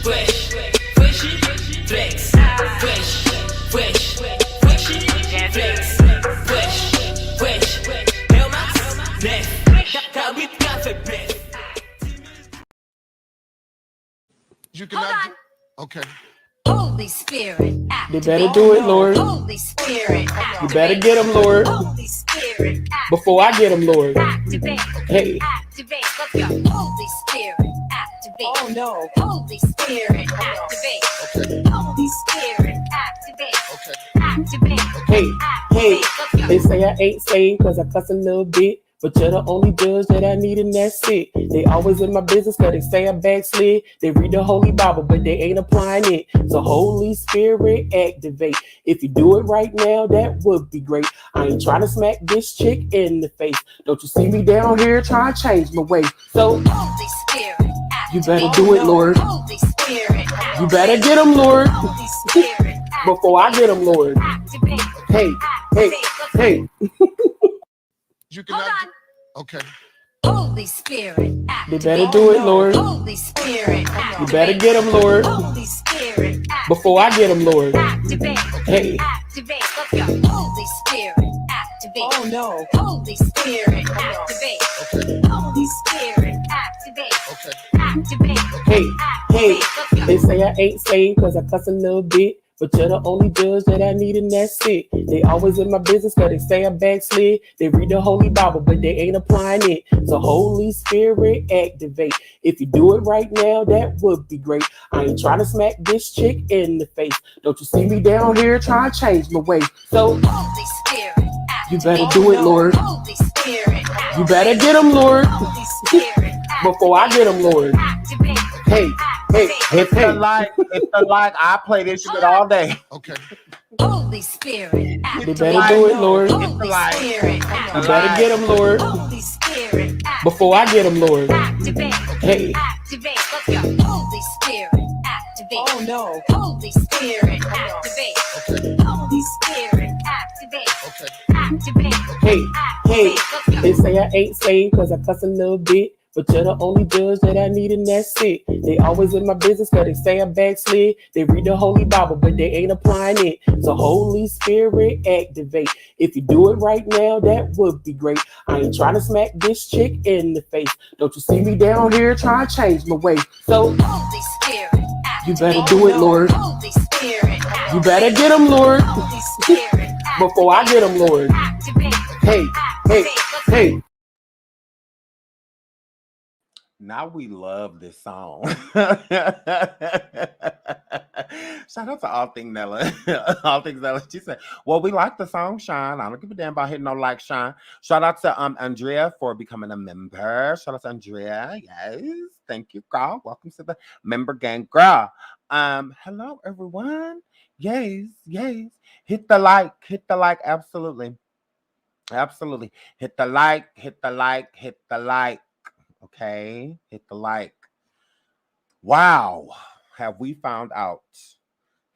fresh, freshy, flex, fresh, fresh, freshy, flex, fresh, fresh, Helmax, left, got with cafe breath. You cannot. Okay. Holy Spirit, They better do it, Lord. Holy Spirit, You better get them, Lord. Holy Spirit, Before I get them, Lord. activate. Hey. Activate. Let's go. Holy Spirit, activate. Oh no. Holy Spirit, activate. Okay. Holy Spirit, activate. Okay. Activate. Hey, hey, Let's go. they say I ain't saved cause I cuss a little bit. But you're the only judge that I need and that's it. They always in my business cause they say I backslid. They read the Holy Bible but they ain't applying it. So Holy Spirit activate. If you do it right now, that would be great. I ain't trying to smack this chick in the face. Don't you see me down here trying to change my way. So Holy Spirit, you better do it, Lord. Holy Spirit, You better get them, Lord. Holy Spirit, Before I get them, Lord. activate. Hey, hey, hey. You cannot. Okay. Holy Spirit, They activate. better do it, Lord. Holy Spirit, You better get them, Lord. Holy Spirit, Before I get them, Lord. activate. Hey. Activate. Let's go. Holy Spirit, activate. Oh no. Holy Spirit, activate. Okay. Holy Spirit, activate. Okay. Activate. Hey, hey, Let's go. they say I ain't saved cause I cuss a little bit. But you're the only judge that I need and that's it. They always in my business cause they say I backslid. They read the Holy Bible but they ain't applying it. So Holy Spirit activate. If you do it right now, that would be great. I ain't trying to smack this chick in the face. Don't you see me down here trying to change my way. So Holy Spirit, you better do it, Lord. Holy Spirit, You better get them, Lord. Holy Spirit, Before I get them, Lord. activate. Hey, hey, It's hey. the like, I play this shit all day. Okay. Holy Spirit, They activate. better do it, Lord. Holy like- Spirit, You activate. better get them, Lord. Holy Spirit, Before I get them, Lord. activate. Hey. Activate. Let's go. Holy Spirit, activate. Oh no. Holy Spirit, activate. Okay. Holy Spirit, activate. Okay. Activate. Hey, hey, Let's go. they say I ain't saved cause I cuss a little bit. But you're the only judge that I need and that's it. They always in my business cause they say I backslid. They read the Holy Bible but they ain't applying it. So Holy Spirit activate. If you do it right now, that would be great. I ain't trying to smack this chick in the face. Don't you see me down here trying to change my way. So Holy Spirit, you better do it, Lord. Holy Spirit, You better get them, Lord. Holy Spirit, Before I get them, Lord. activate. Hey, hey, hey. Now we love this song. Shout out to All Things Nella. All Things Nella. She said, well, we like the song, Sean. I don't give a damn about hitting no like, Sean. Shout out to Andrea for becoming a member. Shout out to Andrea. Yes. Thank you, girl. Welcome to the member gang, girl. Hello, everyone. Yes, yes. Hit the like. Hit the like. Absolutely. Absolutely. Hit the like. Hit the like. Hit the like. Okay, hit the like. Wow, have we found out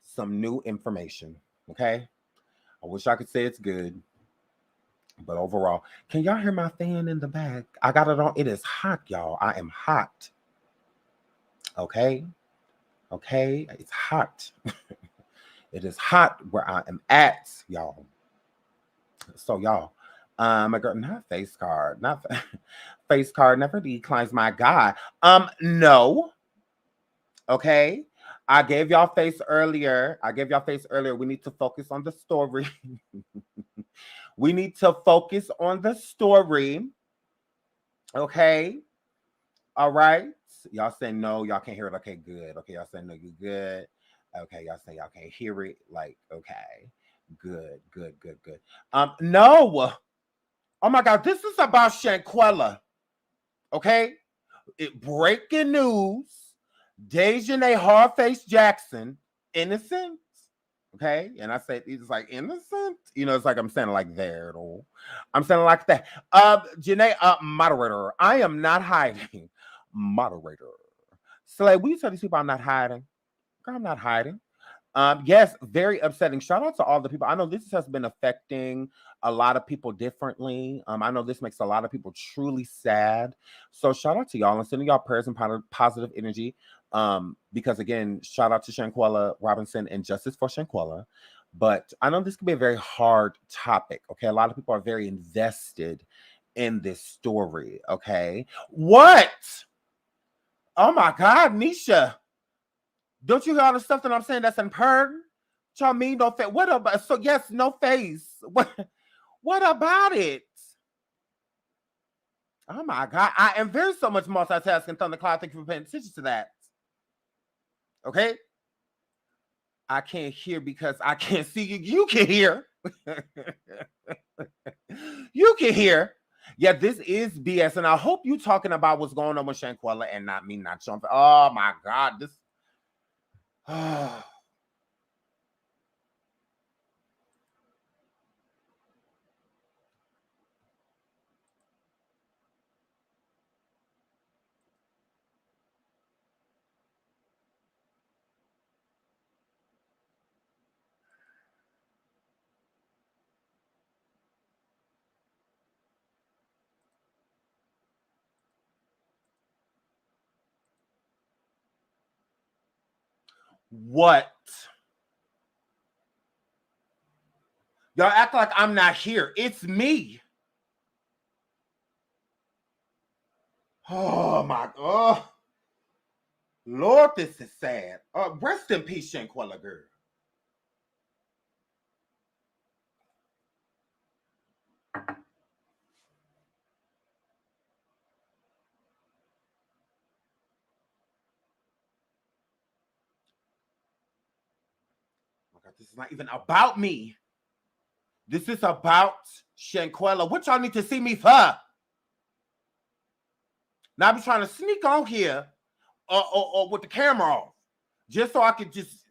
some new information? Okay, I wish I could say it's good, but overall, can y'all hear my fan in the back? I got it on. It is hot, y'all. I am hot. Okay, okay, it's hot. It is hot where I am at, y'all. So, y'all, my girl, not face card, not face card, never declines my God. No. Okay. I gave y'all face earlier. We need to focus on the story. We need to focus on the story. Okay. All right. Y'all say no, y'all can't hear it. Okay, good. Okay, y'all say no, you good. Okay, y'all say y'all can't hear it. Like, okay. Good, good, good, good. No. Oh my God, this is about Shanquella. Okay? Breaking news. Daejhanae Hardface Jackson, innocent. Okay? And I said, it's like innocent. You know, it's like I'm saying like there. I'm saying like that. Janae, moderator. I am not hiding. Moderator. Slay, will you tell these people I'm not hiding? Girl, I'm not hiding. Yes, very upsetting. Shout out to all the people. I know this has been affecting a lot of people differently. I know this makes a lot of people truly sad. So shout out to y'all and sending y'all prayers and positive energy Because again, shout out to Shanquella Robinson and Justice for Shanquella. But I know this could be a very hard topic. Okay, a lot of people are very invested in this story. Okay, what? Oh my God, Nisha, don't you hear all the stuff that I'm saying that's important? What y'all mean no face? What about? So yes, no face. What about it? Oh my God, I am very so much multitasking. Thundercloud, thank you for paying attention to that. Okay. I can't hear because I can't see you. You can hear. You can hear. Yeah, this is BS. And I hope you talking about what's going on with Shanquella and not me not showing. Oh my God. This. What? Y'all act like I'm not here. It's me. Oh my God. Lord, this is sad. Rest in peace, Shanquella girl. Oh God, this is not even about me. This is about Shanquella. What y'all need to see me for? Now I be trying to sneak on here or with the camera off. Just so I could just...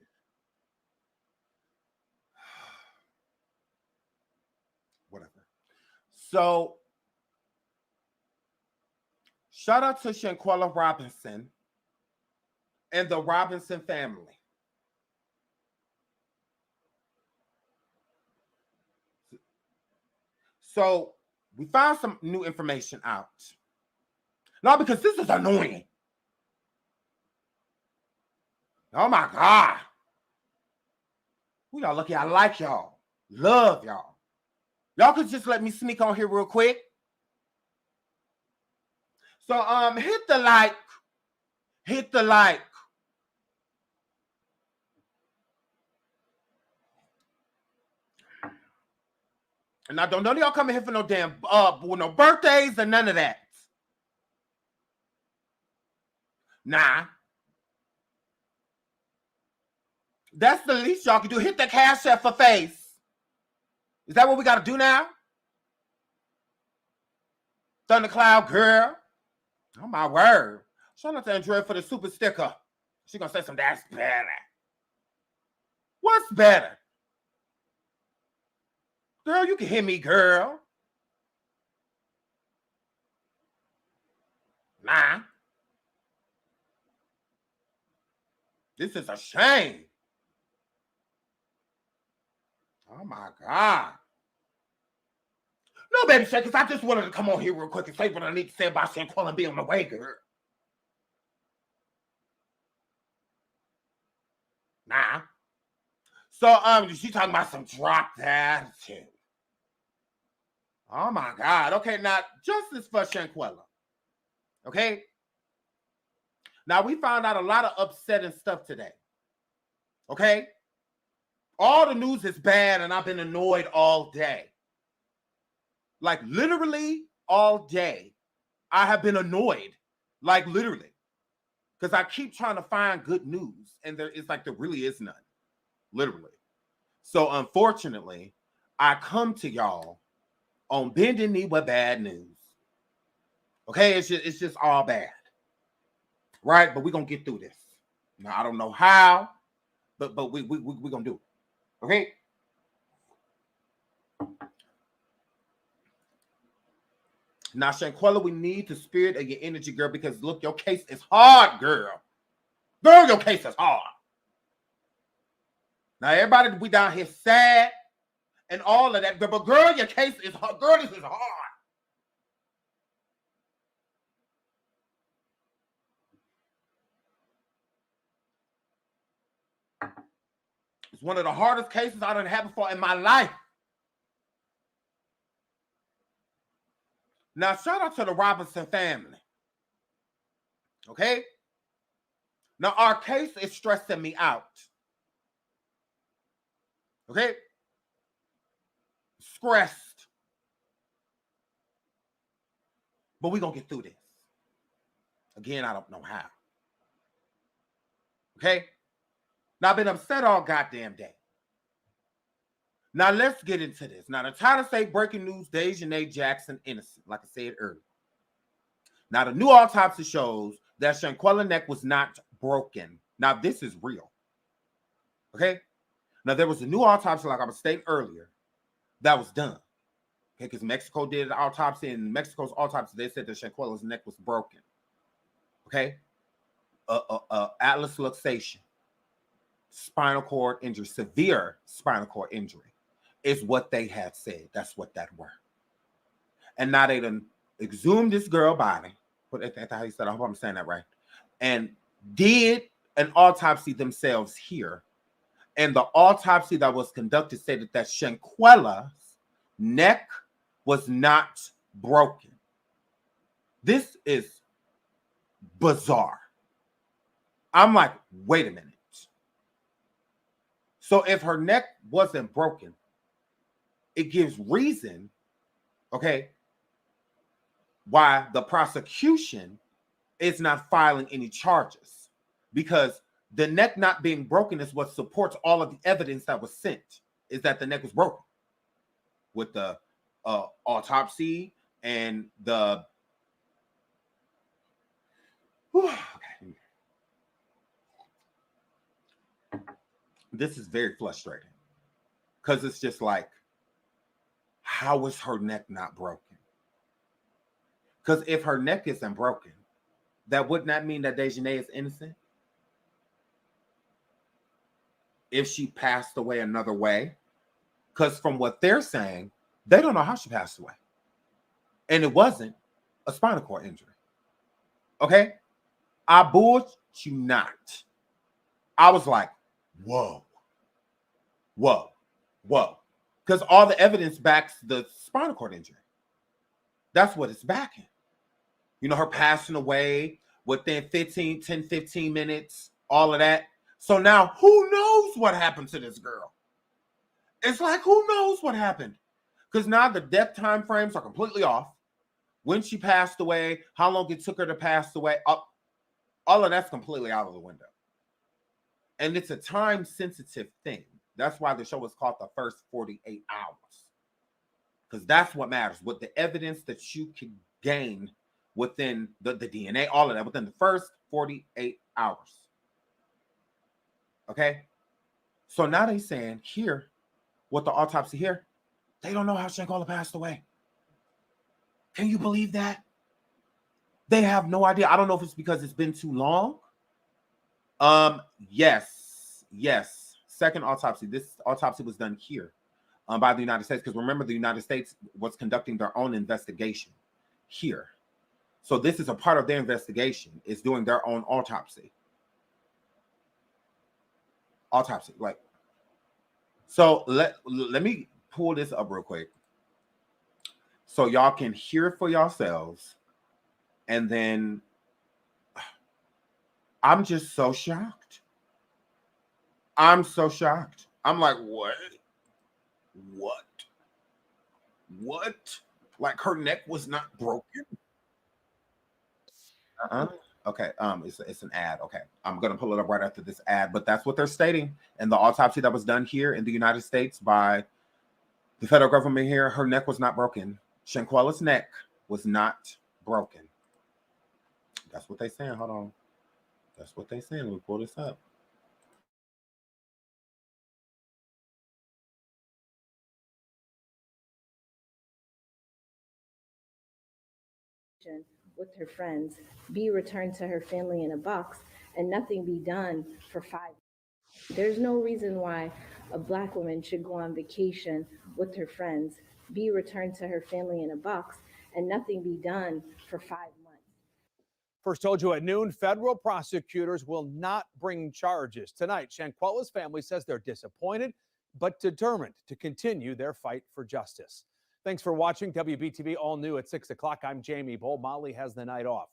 Whatever. So, shout out to Shanquella Robinson and the Robinson family. So, we found some new information out. No, because this is annoying. Oh my God. Who y'all lucky I like y'all. Love y'all. Y'all could just let me sneak on here real quick. So hit the like. Hit the like. And I don't know y'all coming here for no damn no birthdays and none of that. Nah. That's the least y'all can do. Hit the cash app for face. Is that what we got to do now? Thundercloud girl. Oh my word. Shout out to Andrea for the super sticker. She gonna say something that's better. What's better? Girl, you can hear me, girl. Nah. This is a shame. Oh my God. No, baby shakers, I just wanted to come on here real quick and say what I need to say about Shanquella and be on the way, girl. Nah. So, she talking about some dropped attitude. Oh my God. Okay, now, justice for Shanquella. Okay? Now, we found out a lot of upsetting stuff today. Okay? All the news is bad, and I've been annoyed all day. Like, literally all day. I have been annoyed. Like, literally. Because I keep trying to find good news, and there really is none. Literally. So, unfortunately, I come to y'all on Bending Knee with bad news. Okay? It's just all bad. Right? But we're going to get through this. Now, I don't know how, but we're going to do it. Okay? Now, Shanquella, we need the spirit of your energy, girl, because look, your case is hard, girl. Girl, your case is hard. Now, everybody, we down here sad and all of that, but girl, your case is hard. Girl, this is hard. It's one of the hardest cases I done had before in my life. Now, shout out to the Robinson family. Okay? Now, our case is stressing me out. Okay? Stressed. But we're going to get through this. Again, I don't know how. Okay? Now, I've been upset all goddamn day. Now, let's get into this. Now, the title say breaking news, Daejhanae Jackson innocent, like I said earlier. Now, the new autopsy shows that Shanquella's neck was not broken. Now, this is real. Okay? Now, there was a new autopsy, like I was stating earlier, that was done. Okay, because Mexico did an autopsy, and Mexico's autopsy, they said that Shanquella's neck was broken. Okay? Atlas luxation, spinal cord injury, severe spinal cord injury is what they had said. That's what that were. And now they done exhumed this girl body. That's how you said. I hope I'm saying that right. And did an autopsy themselves here. And the autopsy that was conducted stated that Shanquella's neck was not broken. This is bizarre. I'm like, wait a minute. So if her neck wasn't broken, it gives reason, okay, why the prosecution is not filing any charges, because the neck not being broken is what supports all of the evidence that was sent, is that the neck was broken with the autopsy and the okay. This is very frustrating because it's just like, how is her neck not broken? Because if her neck isn't broken, that would not mean that Daejhanae is innocent. If she passed away another way, because from what they're saying, they don't know how she passed away. And it wasn't a spinal cord injury. Okay? I bullshit you not. I was like, whoa. Because all the evidence backs the spinal cord injury. That's what it's backing. You know, her passing away within 15 minutes, all of that. So now, who knows what happened to this girl? It's like, who knows what happened? Because now the death time frames are completely off. When she passed away, how long it took her to pass away, all of that's completely out of the window. And it's a time-sensitive thing. That's why the show is called The First 48 Hours. Because that's what matters. With the evidence that you can gain within the DNA, all of that, within the first 48 hours. Okay? So now they're saying here, with the autopsy here, they don't know how Shanquella passed away. Can you believe that? They have no idea. I don't know if it's because it's been too long. Yes. Second autopsy. This autopsy was done here by the United States, because remember, the United States was conducting their own investigation here. So this is a part of their investigation, is doing their own autopsy. Like, so let me pull this up real quick so y'all can hear it for yourselves. And then I'm just so shocked. I'm so shocked. I'm like, what? Like, her neck was not broken? Okay, it's an ad. Okay, I'm gonna pull it up right after this ad, but that's what they're stating. And the autopsy that was done here in the United States by the federal government here, her neck was not broken. Shanquella's neck was not broken. That's what they're saying. Hold on. That's what they're saying. Let me pull this up. With her friends, be returned to her family in a box, and nothing be done for 5 years. There's no reason why a Black woman should go on vacation with her friends, be returned to her family in a box, and nothing be done for 5 months. First told you at noon, federal prosecutors will not bring charges. Tonight, Shanquella's family says they're disappointed, but determined to continue their fight for justice. Thanks for watching WBTV All New at 6 o'clock. I'm Jamie Bull. Molly has the night off.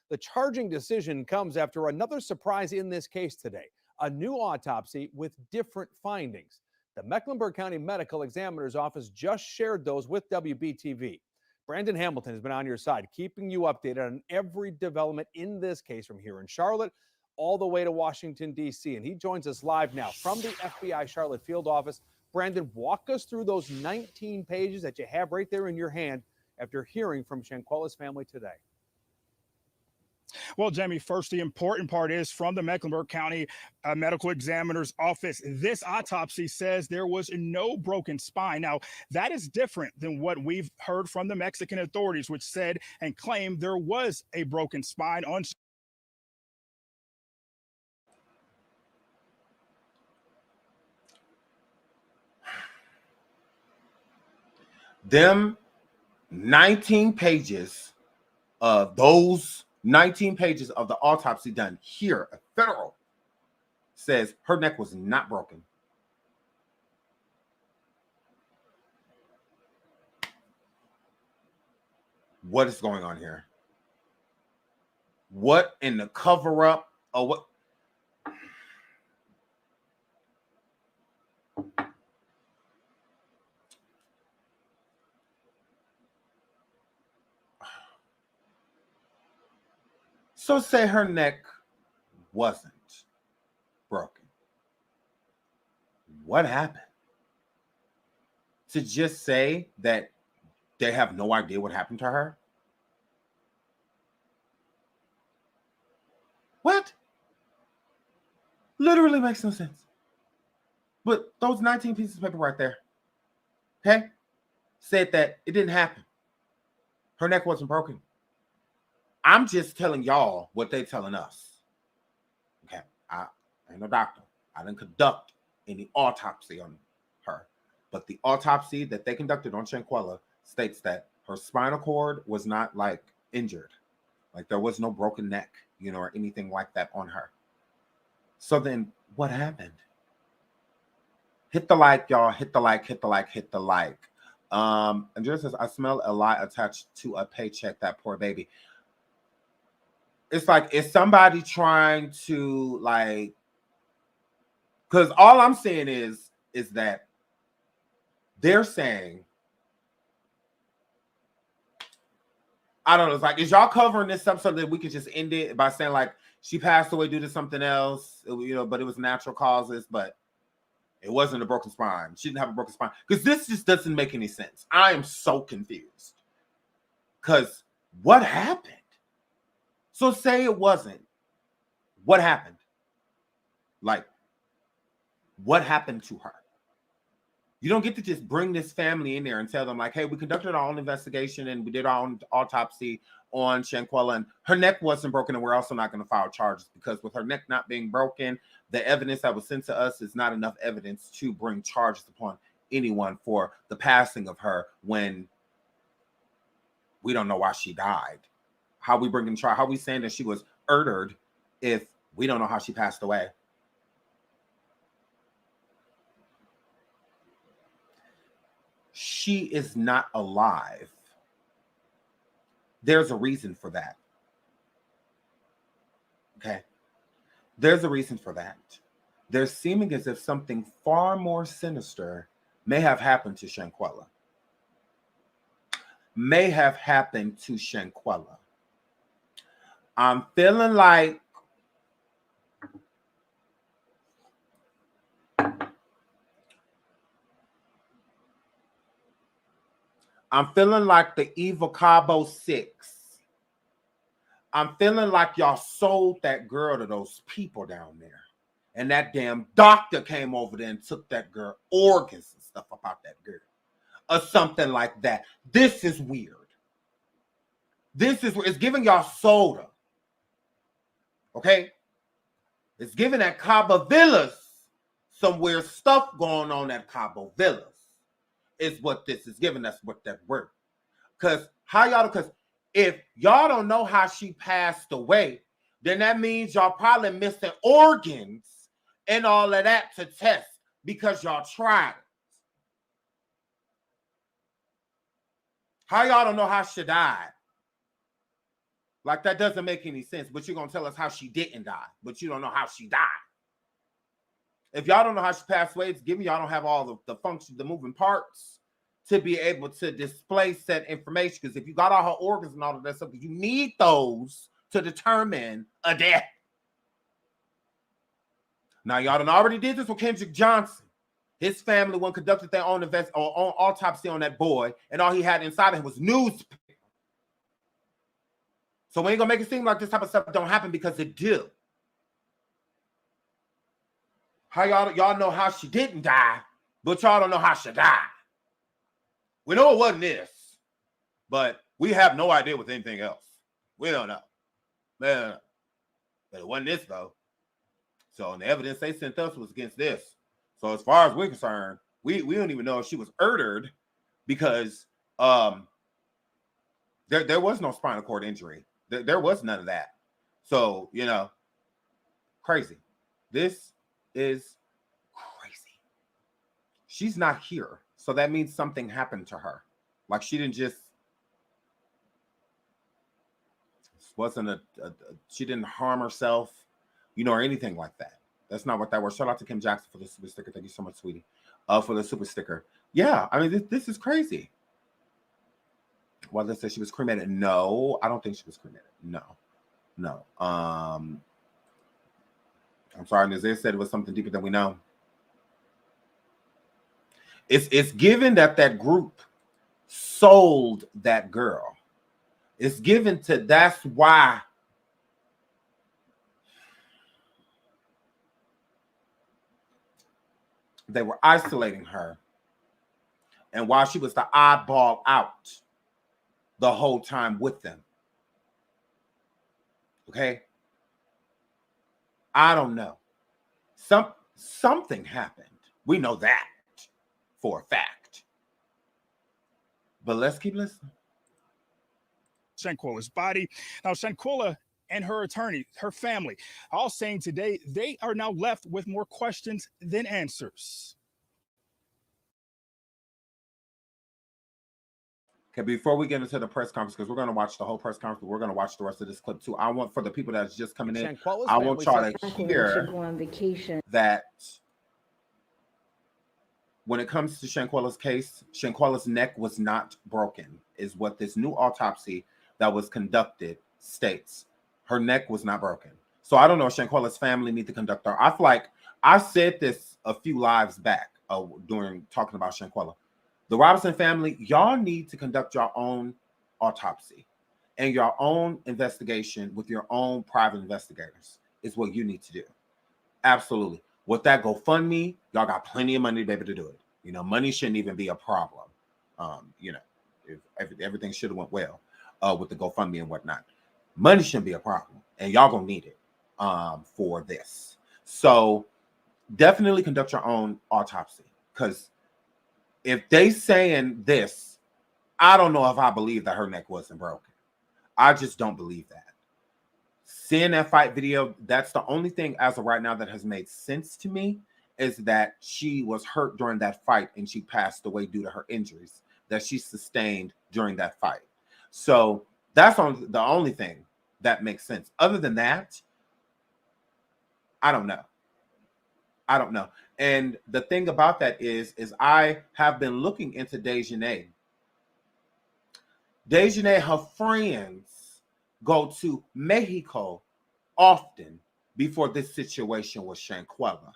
The charging decision comes after another surprise in this case today, a new autopsy with different findings. The Mecklenburg County Medical Examiner's Office just shared those with WBTV. Brandon Hamilton has been on your side, keeping you updated on every development in this case from here in Charlotte all the way to Washington, D.C. And he joins us live now from the FBI Charlotte field office. Brandon, walk us through those 19 pages that you have right there in your hand after hearing from Shanquella's family today. Well, Jamie, first, the important part is from the Mecklenburg County Medical Examiner's Office. This autopsy says there was no broken spine. Now, that is different than what we've heard from the Mexican authorities, which said and claimed there was a broken spine on. Them 19 pages of those 19 pages of the autopsy done here at federal says her neck was not broken. What is going on here? What in the cover up or what? So say her neck wasn't broken. What happened? To just say that they have no idea what happened to her? What? Literally makes no sense. But those 19 pieces of paper right there, okay, said that it didn't happen. Her neck wasn't broken. I'm just telling y'all what they're telling us. Okay, I ain't no doctor. I didn't conduct any autopsy on her. But the autopsy that they conducted on Shanquella states that her spinal cord was not like injured. Like there was no broken neck, or anything like that on her. So then what happened? Hit the like, y'all. Hit the like, hit the like, hit the like. Andrea says, I smell a lie attached to a paycheck, that poor baby. It's like, is somebody trying to like, because all I'm saying is that they're saying, I don't know, it's like, is y'all covering this up so that we could just end it by saying like, she passed away due to something else, but it was natural causes, but it wasn't a broken spine. She didn't have a broken spine. Because this just doesn't make any sense. I am so confused. Because what happened? So say it wasn't. What happened? Like, what happened to her? You don't get to just bring this family in there and tell them like, hey, we conducted our own investigation and we did our own autopsy on Shanquella and her neck wasn't broken and we're also not going to file charges because with her neck not being broken, the evidence that was sent to us is not enough evidence to bring charges upon anyone for the passing of her when we don't know why she died. How we bringing charge? How we saying that she was murdered if we don't know how she passed away? She is not alive. There's a reason for that. Okay. There's a reason for that. There's seeming as if something far more sinister may have happened to Shanquella. May have happened to Shanquella. I'm feeling like the Eva Cabo 6. I'm feeling like y'all sold that girl to those people down there. And that damn doctor came over there and took that girl organs and stuff about that girl. Or something like that. This is weird. It's giving y'all soda. Okay? It's giving that Cabo Villas some weird stuff going on at Cabo Villas. Is what this is giving us what that word. Because if y'all don't know how she passed away, then that means y'all probably missing organs and all of that to test because y'all tried it. How y'all don't know how she died? Like, that doesn't make any sense, but you're going to tell us how she didn't die, but you don't know how she died. If y'all don't know how she passed away, it's given y'all don't have all the functions, the moving parts to be able to display said information. Because if you got all her organs and all of that stuff, you need those to determine a death. Now, y'all done already did this with Kendrick Johnson. His family, when conducted their own own autopsy on that boy, and all he had inside of him was newspaper. So we ain't gonna make it seem like this type of stuff don't happen, because it do. How y'all know how she didn't die, but y'all don't know how she died. We know it wasn't this, but we have no idea with anything else. We don't know. But it wasn't this though. So the evidence they sent us was against this. So as far as we're concerned, we don't even know if she was murdered, because there was no spinal cord injury. There was none of that. So, you know, crazy. This is crazy. She's not here. So that means something happened to her. Like, she didn't just, wasn't she didn't harm herself, you know, or anything like that. That's not what that was. Shout out to Kim Jackson for the super sticker. Thank you so much, sweetie, for the super sticker. Yeah, I mean, this is crazy. Well, they said she was cremated. No, I don't think she was cremated. No. I'm sorry, Nazir said it was something deeper than we know. It's given that group sold that girl. It's given to, that's why they were isolating her, and while she was the oddball out the whole time with them. Okay? I don't know. Something happened. We know that for a fact. But let's keep listening. Shanquella's body. Now, Shanquella and her attorney, her family, all saying today they are now left with more questions than answers. Okay, before we get into the press conference, because we're going to watch the whole press conference, but we're going to watch the rest of this clip too. I want, for the people that's just coming in, I want y'all to hear that when it comes to Shanquella's case, Shanquella's neck was not broken, is what this new autopsy that was conducted states. Her neck was not broken. So I don't know if Shanquella's family need to conduct her. I feel like I said this a few lives back during talking about Shanquella. The Robinson family, y'all need to conduct your own autopsy and your own investigation with your own private investigators is what you need to do. Absolutely. With that GoFundMe, y'all got plenty of money to be able to do it. You know, money shouldn't even be a problem. You know, if everything should have went well with the GoFundMe and whatnot. Money shouldn't be a problem, and y'all gonna need it for this. So definitely conduct your own autopsy, because if they saying this, I don't know if I believe that her neck wasn't broken. I just don't believe that. Seeing that fight video, that's the only thing as of right now that has made sense to me, is that she was hurt during that fight and she passed away due to her injuries that she sustained during that fight. So that's the only thing that makes sense. Other than that, I don't know. And the thing about that is I have been looking into Daejhanae. Daejhanae, her friends go to Mexico often before this situation with Shanquella.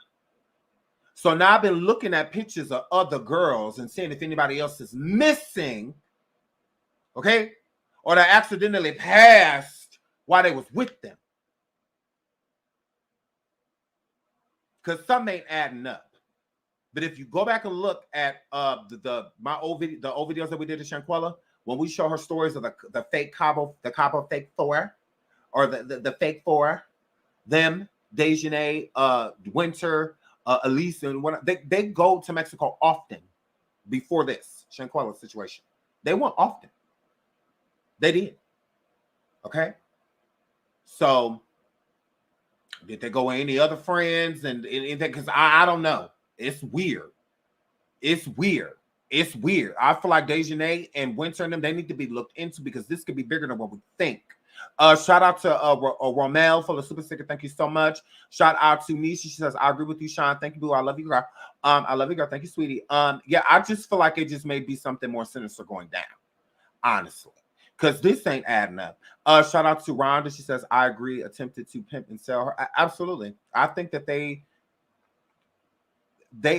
So now I've been looking at pictures of other girls and seeing if anybody else is missing, okay? Or that accidentally passed while they was with them. Because something ain't adding up. But if you go back and look at the old videos that we did to Shanquella, when we show her stories of the fake Cabo fake four, or the fake four, them, Daejhanae, Winter, Elise, and what they go to Mexico often before this Shanquella situation. They went often. They did. Okay. So did they go with any other friends and anything? Because I don't know. It's weird. It's weird. It's weird. I feel like Daejhanae and Winter and them, they need to be looked into because this could be bigger than what we think. Shout out to Romel for the super sticker. Thank you so much. Shout out to Nisha. She says, I agree with you, Sean. Thank you, boo. I love you, girl. I love you, girl. Thank you, sweetie. Yeah, I just feel like it just may be something more sinister going down, honestly. Because this ain't adding up. Shout out to Rhonda. She says, I agree. Attempted to pimp and sell her. Absolutely. I think that they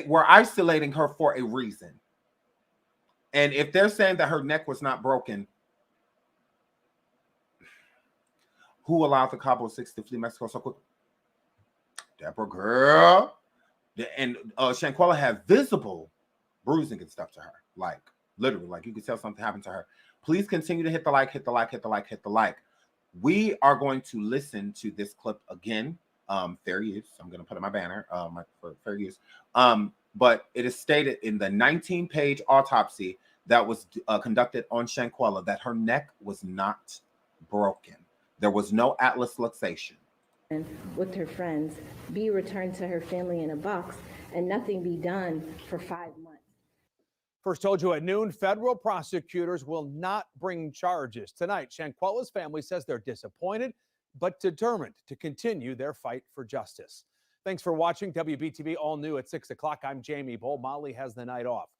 were isolating her for a reason. And if they're saying that her neck was not broken, who allowed the Cabo 6 to flee Mexico so quick? Deborah, girl. And Shanquella had visible bruising and stuff to her. Like, literally, like you could tell something happened to her. Please continue to hit the like, hit the like, hit the like, hit the like. We are going to listen to this clip again. Fair use. I'm going to put in my banner for fair use. But it is stated in the 19-page autopsy that was conducted on Shanquella that her neck was not broken. There was no atlas luxation. With her friends, be returned to her family in a box, and nothing be done for 5 months. First told you at noon, federal prosecutors will not bring charges. Tonight, Shanquella's family says they're disappointed, but determined to continue their fight for justice. Thanks for watching WBTV All New at 6 o'clock. I'm Jamie Bull. Molly has the night off.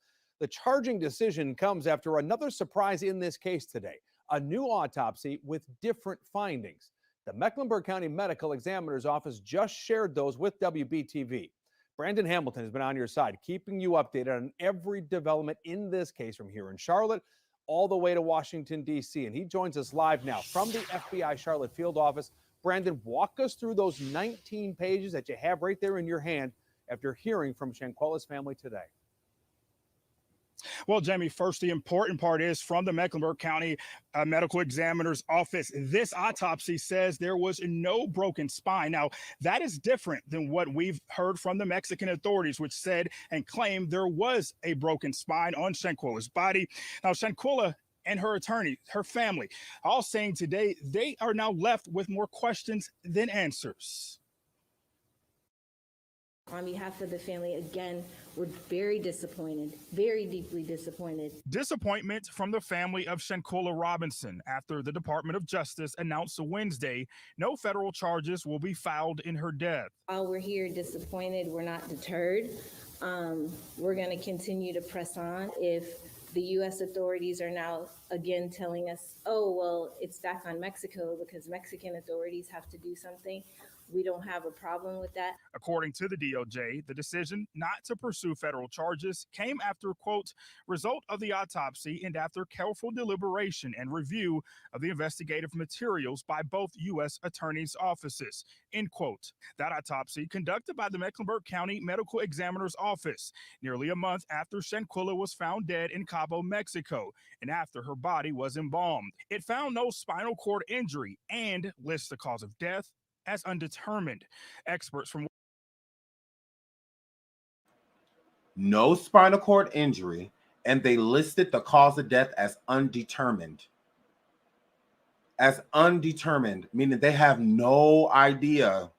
The charging decision comes after another surprise in this case today, a new autopsy with different findings. The Mecklenburg County Medical Examiner's Office just shared those with WBTV. Brandon Hamilton has been on your side, keeping you updated on every development in this case from here in Charlotte all the way to Washington, D.C. And he joins us live now from the FBI Charlotte field office. Brandon, walk us through those 19 pages that you have right there in your hand after hearing from Shanquella's family today. Well, Jamie, first, the important part is from the Mecklenburg County Medical Examiner's Office. This autopsy says there was no broken spine. Now, that is different than what we've heard from the Mexican authorities, which said and claimed there was a broken spine on Shanquella's body. Now, Shanquella and her attorney, her family, all saying today they are now left with more questions than answers. On behalf of the family, again, we're very disappointed, very deeply disappointed. Disappointment from the family of Shanquella Robinson after the Department of Justice announced Wednesday no federal charges will be filed in her death. While we're here disappointed, we're not deterred. We're going to continue to press on. If the U.S. authorities are now again telling us, oh, well, it's back on Mexico because Mexican authorities have to do something, we don't have a problem with that. According to the DOJ, the decision not to pursue federal charges came after, quote, result of the autopsy and after careful deliberation and review of the investigative materials by both U.S. attorneys' offices, end quote. That autopsy, conducted by the Mecklenburg County Medical Examiner's Office, nearly a month after Shanquella was found dead in Cabo, Mexico, and after her body was embalmed. It found no spinal cord injury and lists the cause of death as undetermined. Experts from No spinal cord injury, and they listed the cause of death as undetermined. As undetermined, meaning they have no idea.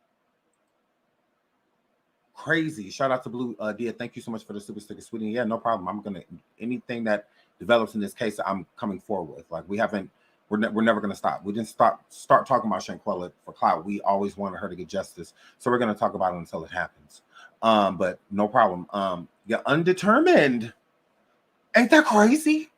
Crazy. Shout out to Blue Dia. Thank you so much for the super sticker, sweetie. Yeah, no problem. I'm gonna anything that develops in this case, I'm coming forward with. Like we're never going to stop. We didn't start talking about Shanquella for clout. We always wanted her to get justice. So we're going to talk about it until it happens. But no problem. Yeah, undetermined. Ain't that crazy?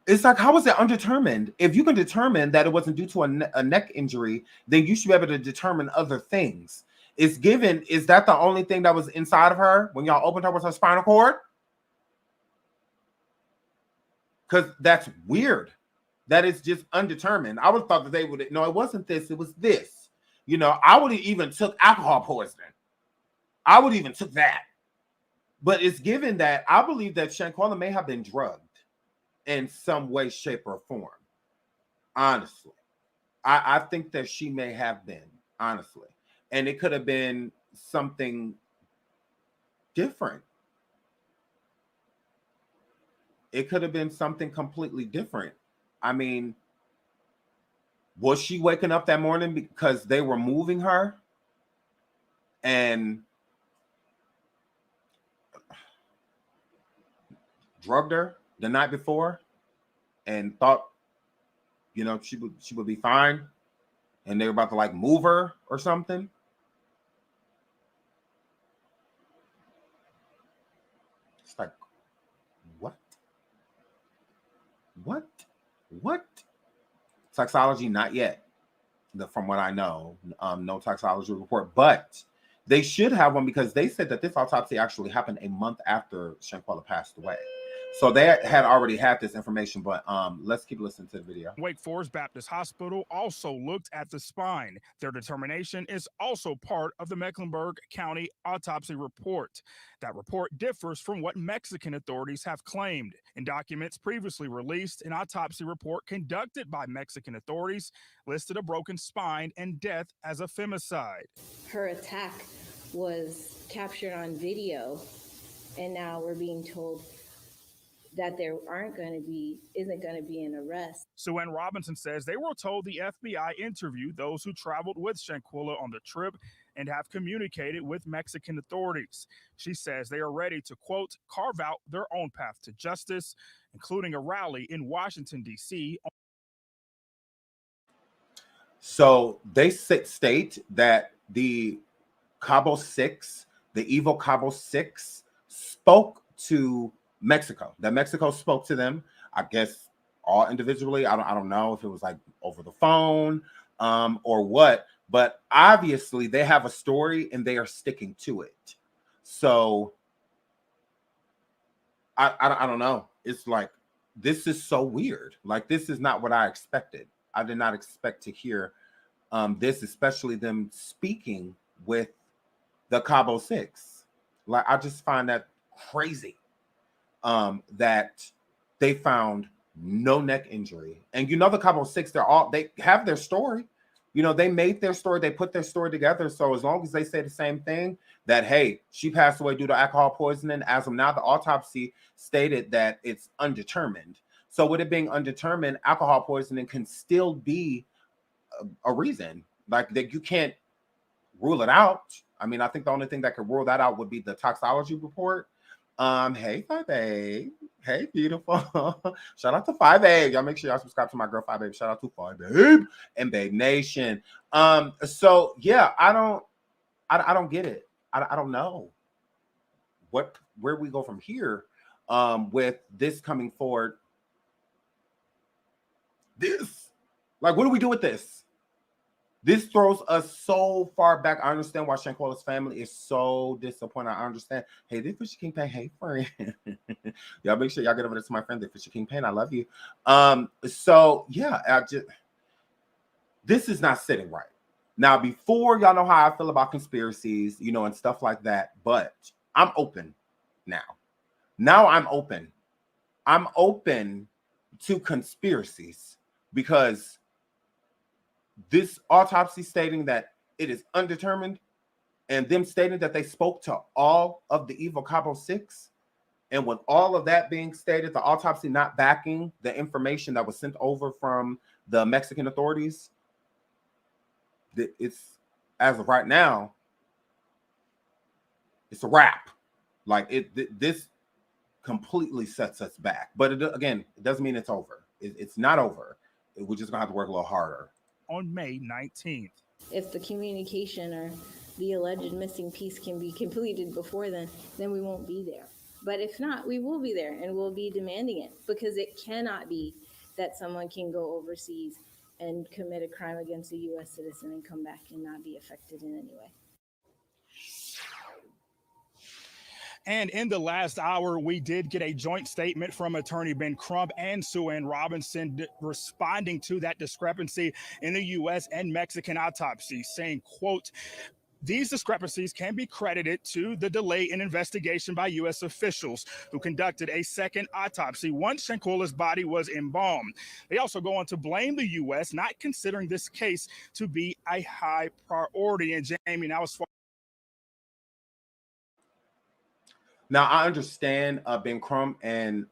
It's like, how is it undetermined? If you can determine that it wasn't due to a neck injury, then you should be able to determine other things. Is that the only thing that was inside of her when y'all opened her with her spinal cord? Because that's weird. That is just undetermined. I would have thought that they would. No, it wasn't this. It was this. You know, I would have even took alcohol poisoning. I would even took that. But it's given that I believe that Shanquella may have been drugged in some way, shape, or form. Honestly, I think that she may have been, honestly. And it could have been something different. It could have been something completely different. I mean, Was she waking up that morning because they were moving her and drugged her the night before and thought, you know, she would be fine, and they were about to like move her or something? It's like, what? Toxology, not yet. From what I know, no toxology report, but they should have one because they said that this autopsy actually happened a month after Shanquella passed away. So they had already had this information, but let's keep listening to the video. Wake Forest Baptist Hospital also looked at the spine. Their determination is also part of the Mecklenburg County autopsy report. That report differs from what Mexican authorities have claimed. In documents previously released, an autopsy report conducted by Mexican authorities listed a broken spine and death as a femicide. Her attack was captured on video, and now we're being told that there isn't going to be an arrest. Sue Ann Robinson says they were told the FBI interviewed those who traveled with Shanquella on the trip and have communicated with Mexican authorities. She says they are ready to, quote, carve out their own path to justice, including a rally in Washington, D.C. So they state that the Cabo Six, the evil Cabo Six, spoke to Mexico. That Mexico spoke to them, I guess, all individually. I don't know if it was like over the phone or what, but obviously they have a story and they are sticking to it. So I don't know. It's like, this is so weird. Like, this is not what I expected. I did not expect to hear this, especially them speaking with the Cabo Six. Like, I just find that crazy. That they found no neck injury. And you know, the Cabo Six, they have their story. You know, they made their story, they put their story together. So as long as they say the same thing, that hey, she passed away due to alcohol poisoning, as of now, the autopsy stated that it's undetermined. So with it being undetermined, alcohol poisoning can still be a reason. Like, that you can't rule it out. I mean, I think the only thing that could rule that out would be the toxology report. Hey, 5A. Hey, beautiful. Shout out to 5A. Y'all make sure y'all subscribe to my girl 5A. Shout out to 5A and Babe Nation. So yeah, I don't get it. I don't know where we go from here with this coming forward. This, like, what do we do with this? This throws us so far back. I understand why Shanquella's family is so disappointed. I understand. Hey, this Fisher King Pain. Hey, friend. Y'all make sure y'all get over this to my friend, the Fisher King Pain. I love you. So yeah, this is not sitting right. Now, before, y'all know how I feel about conspiracies, you know, and stuff like that. But I'm open now. Now I'm open. I'm open to conspiracies because this autopsy stating that it is undetermined, and them stating that they spoke to all of the evil Cabo Six, and with all of that being stated, the autopsy not backing the information that was sent over from the Mexican authorities, it's, as of right now, it's a wrap. Like, this completely sets us back. But again, it doesn't mean it's over. It's not over. We're just gonna have to work a little harder. On May 19th. If the communication or the alleged missing piece can be completed before then we won't be there. But if not, we will be there and we'll be demanding it, because it cannot be that someone can go overseas and commit a crime against a U.S. citizen and come back and not be affected in any way. And in the last hour, we did get a joint statement from attorney Ben Crump and Sue Ann Robinson responding to that discrepancy in the U.S. and Mexican autopsy, saying, quote, these discrepancies can be credited to the delay in investigation by U.S. officials who conducted a second autopsy once Shanquella's body was embalmed. They also go on to blame the U.S. not considering this case to be a high priority. And Jamie, now as far Now, I understand Ben Crump and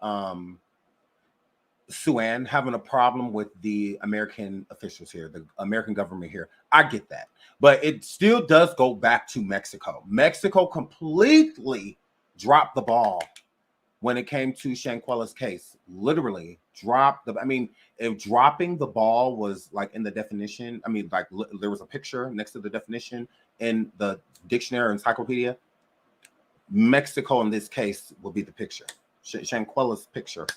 Sue-Ann having a problem with the American officials here, the American government here. I get that. But it still does go back to Mexico. Mexico completely dropped the ball when it came to Shanquella's case. Literally dropped the, I mean, if dropping the ball was like in the definition, I mean, like there was a picture next to the definition in the dictionary encyclopedia, Mexico in this case will be the picture. Shanquella's picture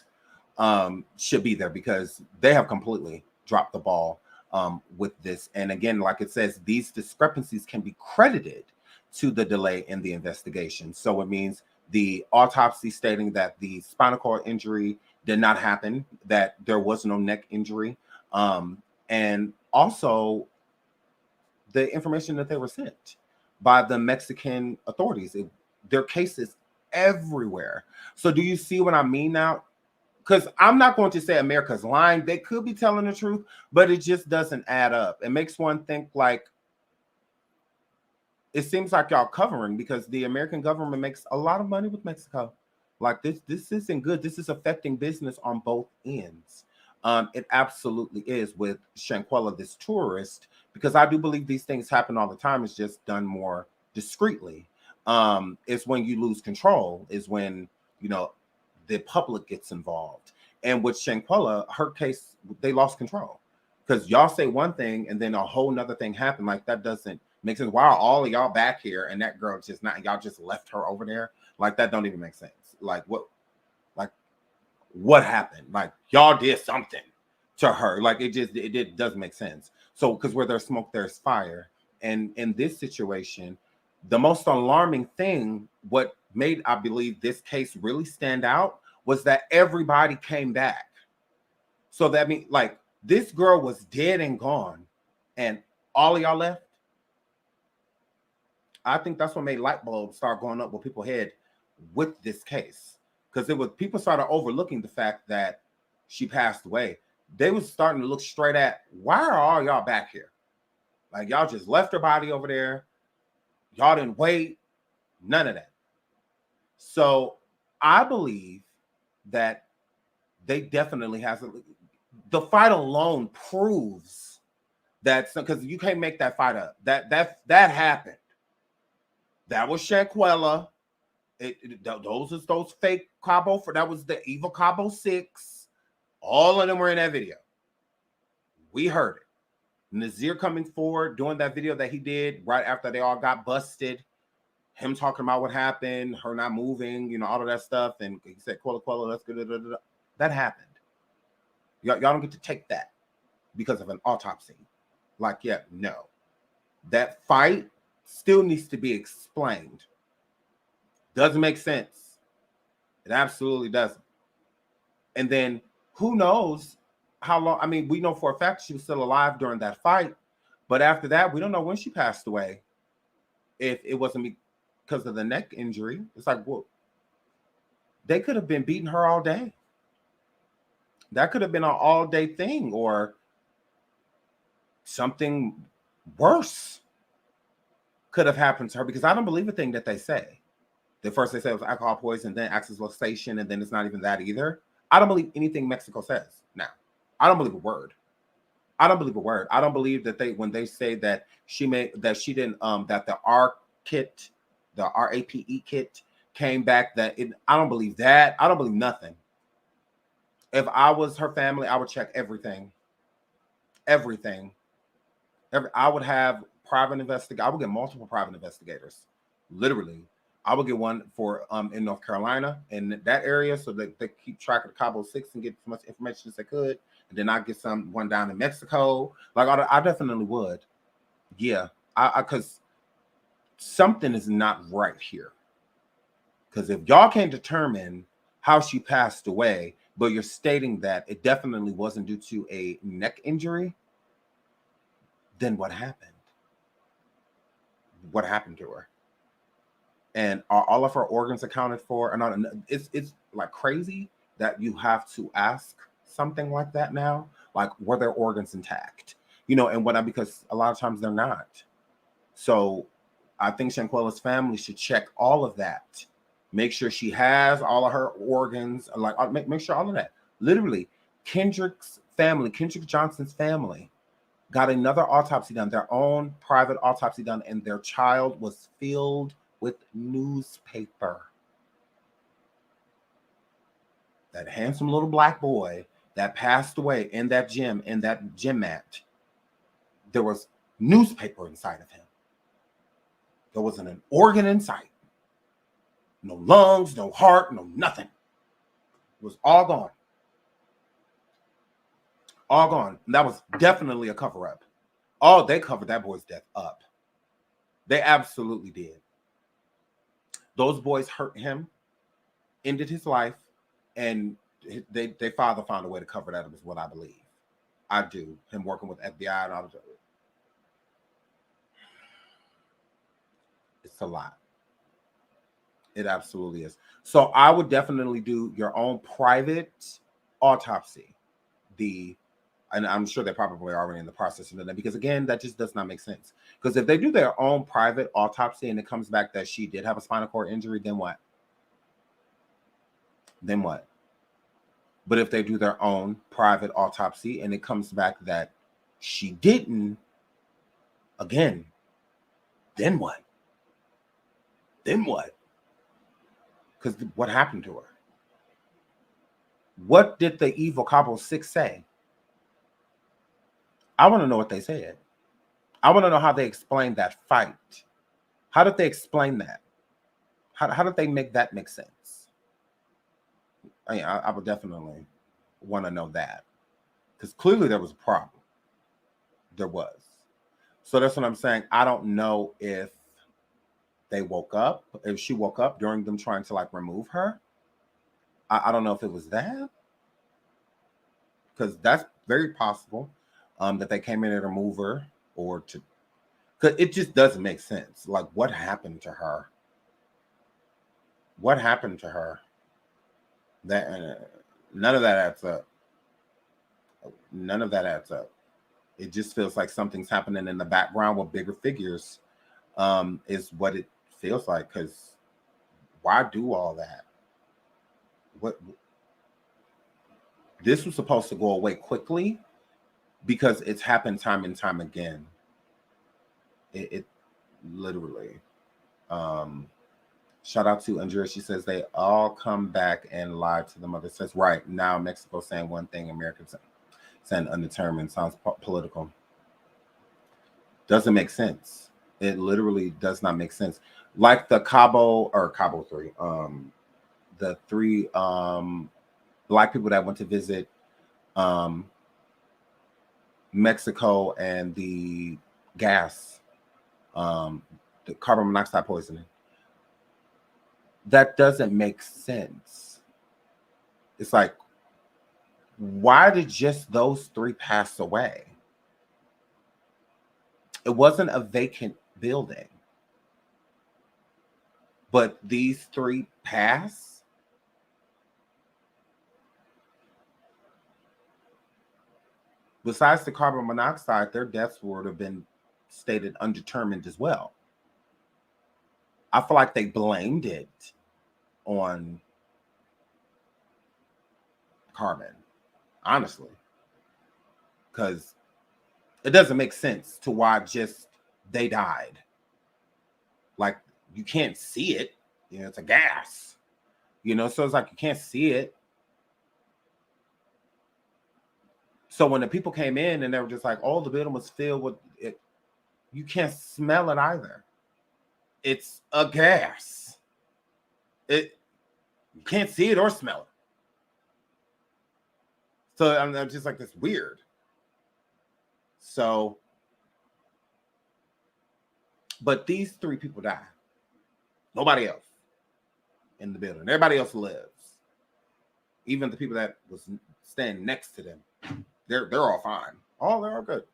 should be there because they have completely dropped the ball with this. And again, like it says, these discrepancies can be credited to the delay in the investigation. So it means the autopsy stating that the spinal cord injury did not happen, that there was no neck injury, and also the information that they were sent by the Mexican authorities. Their cases everywhere. So do you see what I mean now? Because I'm not going to say America's lying. They could be telling the truth, but it just doesn't add up. It makes one think like, it seems like y'all covering, because the American government makes a lot of money with Mexico. Like this isn't good. This is affecting business on both ends. It absolutely is with Shanquella, this tourist, because I do believe these things happen all the time. It's just done more discreetly. It's when you lose control, is when, you know, the public gets involved. And with Shanquella, her case, they lost control because y'all say one thing and then a whole nother thing happened. Like that doesn't make sense. Why are all of y'all back here and that girl just not, y'all just left her over there? Like that don't even make sense. Like what happened? Like y'all did something to her. Like it doesn't make sense. So because where there's smoke, there's fire. And in this situation, the most alarming thing, what made, I believe, this case really stand out was that everybody came back. So that means like this girl was dead and gone and all of y'all left. I think that's what made light bulbs start going up with people's head with this case. Because it was, people started overlooking the fact that she passed away. They was starting to look straight at, why are all y'all back here? Like y'all just left her body over there. Y'all didn't wait. None of that. So I believe that they definitely have the fight alone proves that, because you can't make that fight up. That happened. That was Shanquella. Those fake Cabo, that was the evil Cabo 6. All of them were in that video. We heard it. Nazir coming forward, doing that video that he did right after they all got busted. Him talking about what happened, her not moving, you know, all of that stuff. And he said, Quella, that's good. That happened. Y'all don't get to take that because of an autopsy. Like, yeah, no. That fight still needs to be explained. Doesn't make sense. It absolutely doesn't. And then who knows how long? I mean, we know for a fact she was still alive during that fight. But after that, we don't know when she passed away. If it wasn't because of the neck injury, it's like, well, they could have been beating her all day. That could have been an all-day thing, or something worse could have happened to her, because I don't believe a thing that they say. First they say it was alcohol poisoning, then axis-luxation, and then it's not even that either. I don't believe anything Mexico says now. I don't believe a word. I don't believe a word. I don't believe that when they say that that the R kit, the RAPE kit came back, I don't believe that. I don't believe nothing. If I was her family, I would check everything. Everything. I would have private investigators. I would get multiple private investigators. Literally. I would get one for in North Carolina, in that area, so that they keep track of the Cabo 6 and get as much information as they could. And then I get one down in Mexico. Like I definitely would. Yeah. Because something is not right here. Because if y'all can't determine how she passed away, but you're stating that it definitely wasn't due to a neck injury, then what happened? What happened to her? And are all of her organs accounted for? And it's like crazy that you have to ask something like that now. Like, were their organs intact? You know, and because a lot of times they're not. So I think Shanquella's family should check all of that. Make sure she has all of her organs, like make sure all of that. Literally, Kendrick Johnson's family, got another autopsy done, their own private autopsy done, and their child was filled with newspaper. That handsome little black boy that passed away in that gym mat, there was newspaper inside of him. There wasn't an organ in sight. No lungs, no heart, no nothing. It was all gone. All gone. And that was definitely a cover-up. Oh, they covered that boy's death up. They absolutely did. Those boys hurt him, ended his life, and their father found a way to cover that up, is what I believe. I do. Him working with FBI and all that. It's a lot. It absolutely is. So I would definitely do your own private autopsy. And I'm sure they're probably already in the process of that, because again, that just does not make sense. Because if they do their own private autopsy and it comes back that she did have a spinal cord injury, then what? Then what? But if they do their own private autopsy and it comes back that she didn't, again, then what? Then what? Because what happened to her? What did the evil Cabo 6 say? I want to know what they said. I want to know how they explained that fight. How did they explain that? How did they make that make sense? I would definitely want to know that. Because clearly there was a problem. There was. So that's what I'm saying. I don't know if they woke up, if she woke up during them trying to like remove her. I don't know if it was that. Because that's very possible. That they came in to remove her, or to, because it just doesn't make sense. Like, what happened to her? What happened to her? That none of that adds up. None of that adds up. It just feels like something's happening in the background with bigger figures. Is what it feels like. Because why do all that? What? This was supposed to go away quickly. Because it's happened time and time again. It literally. Shout out to Andrea. She says they all come back and lie to the mother. Says right now Mexico saying one thing, America saying undetermined. Sounds political. Doesn't make sense. It literally does not make sense. Like the Cabo 3. The 3 black people that went to visit Mexico, and the gas, the carbon monoxide poisoning. That doesn't make sense. It's like, why did just those 3 pass away? It wasn't a vacant building. But these 3 passed? Besides the carbon monoxide, their deaths would have been stated undetermined as well. I feel like they blamed it on carbon, honestly. Because it doesn't make sense to why just they died. Like, you can't see it. You know, it's a gas. You know, so it's like you can't see it. So when the people came in and they were just like, oh, the building was filled with it, you can't smell it either. It's a gas. You can't see it or smell it. So I'm just like, this weird. So, but these 3 people died. Nobody else in the building. Everybody else lives. Even the people that was standing next to them. They're all fine. Oh, they're all good.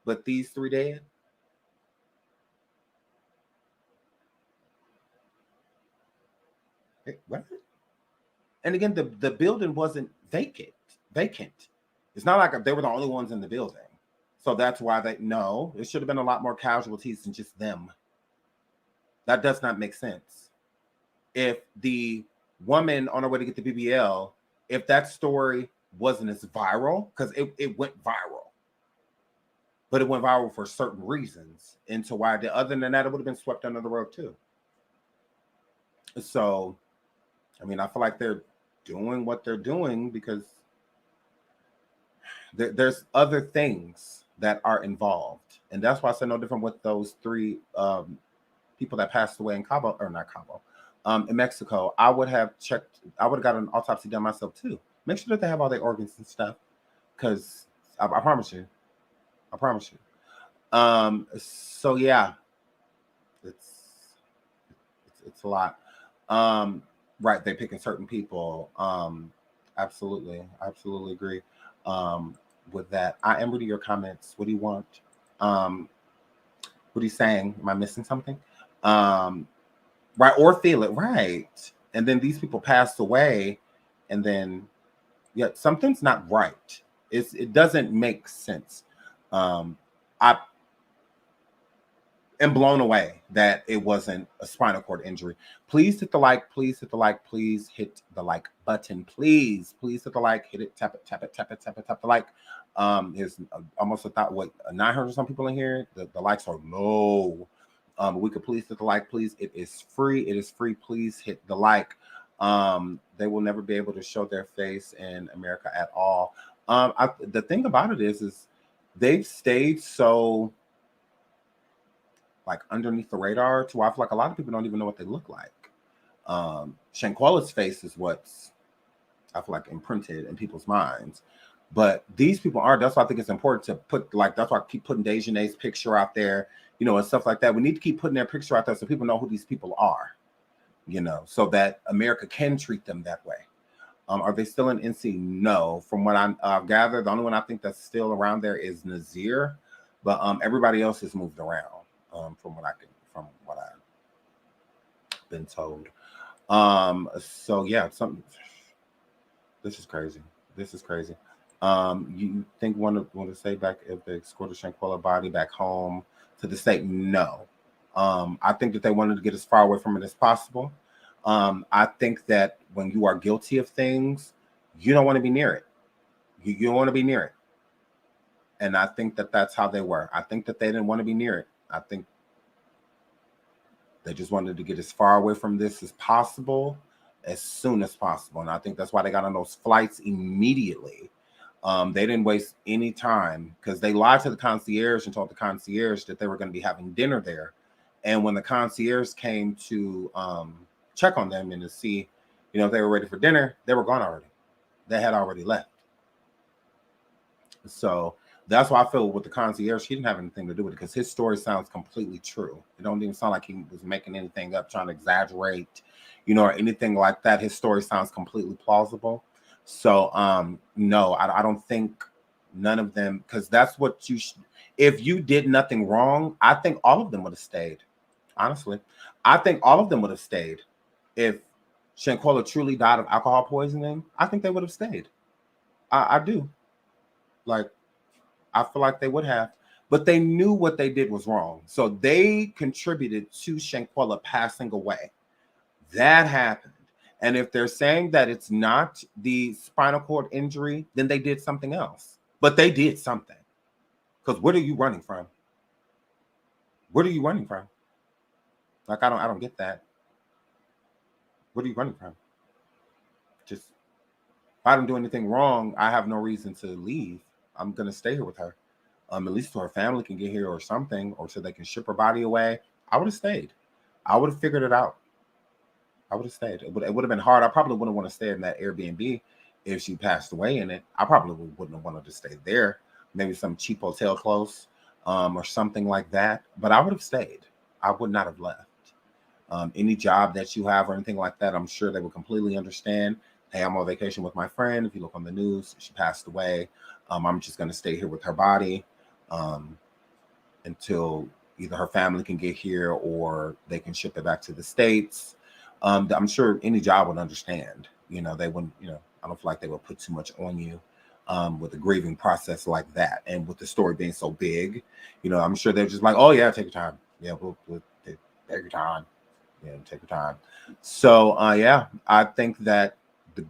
But these 3 dead. Hey, what? And again, the building wasn't vacant. It's not like they were the only ones in the building. So that's why it should have been a lot more casualties than just them. That does not make sense. If the woman on her way to get the BBL, if that story wasn't as viral because it went viral. But it went viral for certain reasons. And so why other than that, it would have been swept under the rug too. So, I mean, I feel like they're doing what they're doing because there's other things that are involved. And that's why I said no different with those 3 people that passed away in Cabo, or not Cabo, in Mexico. I would have got an autopsy done myself too. Make sure that they have all their organs and stuff. Because I promise you. So yeah, it's a lot. Right, they're picking certain people. Absolutely agree with that. I am reading your comments. What do you want? What are you saying? Am I missing something? Right, or feel it, right. And then these people passed away, and then something's not right. It doesn't make sense. I am blown away that it wasn't a spinal cord injury. Please hit the like, please hit the like, please hit the like button. Please hit the like, hit it, tap it, tap the like. There's almost 900 some people in here. The likes are low. We could please hit the like, please. It is free. Please hit the like. They will never be able to show their face in America at all. The thing about it is they've stayed so like underneath the radar to where I feel like a lot of people don't even know what they look like. Shanquella's face is what's I feel like imprinted in people's minds, but these people aren't. That's why I think it's important to put that's why I keep putting Daejhanae's picture out there, and stuff like that. We need to keep putting their picture out there so people know who these people are, so that America can treat them that way. Are they still in NC? No. From what I've gathered, the only one I think that's still around there is Nazir, but everybody else has moved around. From what I've been told. So yeah, this is crazy. You think want to say back if they escorted Shanquella body back home to the state? No. I think that they wanted to get as far away from it as possible. I think that when you are guilty of things, you don't want to be near it. You don't want to be near it. And I think that that's how they were. I think that they didn't want to be near it. I think they just wanted to get as far away from this as possible, as soon as possible. And I think that's why they got on those flights immediately. They didn't waste any time because they lied to the concierge and told the concierge that they were going to be having dinner there. And when the concierge came to check on them and to see, if they were ready for dinner, they were gone already. They had already left. So that's why I feel with the concierge, he didn't have anything to do with it because his story sounds completely true. It don't even sound like he was making anything up, trying to exaggerate, or anything like that. His story sounds completely plausible. So, no, I don't think none of them, because that's what if you did nothing wrong, I think all of them would have stayed. Honestly, I think all of them would have stayed. If Shanquella truly died of alcohol poisoning, I think they would have stayed. I do. Like, I feel like they would have, but they knew what they did was wrong. So they contributed to Shanquella passing away. That happened. And if they're saying that it's not the spinal cord injury, then they did something else. But they did something. Because what are you running from? What are you running from? Like, I don't get that. What are you running from? Just, if I don't do anything wrong, I have no reason to leave. I'm going to stay here with her. At least so her family can get here or something, or so they can ship her body away. I would have stayed. I would have figured it out. I would have stayed. It would have been hard. I probably wouldn't want to stay in that Airbnb if she passed away in it. I probably wouldn't have wanted to stay there. Maybe some cheap hotel close or something like that. But I would have stayed. I would not have left. Any job that you have or anything like that, I'm sure they would completely understand. Hey, I'm on vacation with my friend. If you look on the news, she passed away. I'm just going to stay here with her body until either her family can get here or they can ship it back to the States. I'm sure any job would understand. They wouldn't, I don't feel like they would put too much on you with a grieving process like that. And with the story being so big, I'm sure they're just like, oh, yeah, take your time. Yeah, we'll take your time. Yeah, take your time. So, yeah, I think that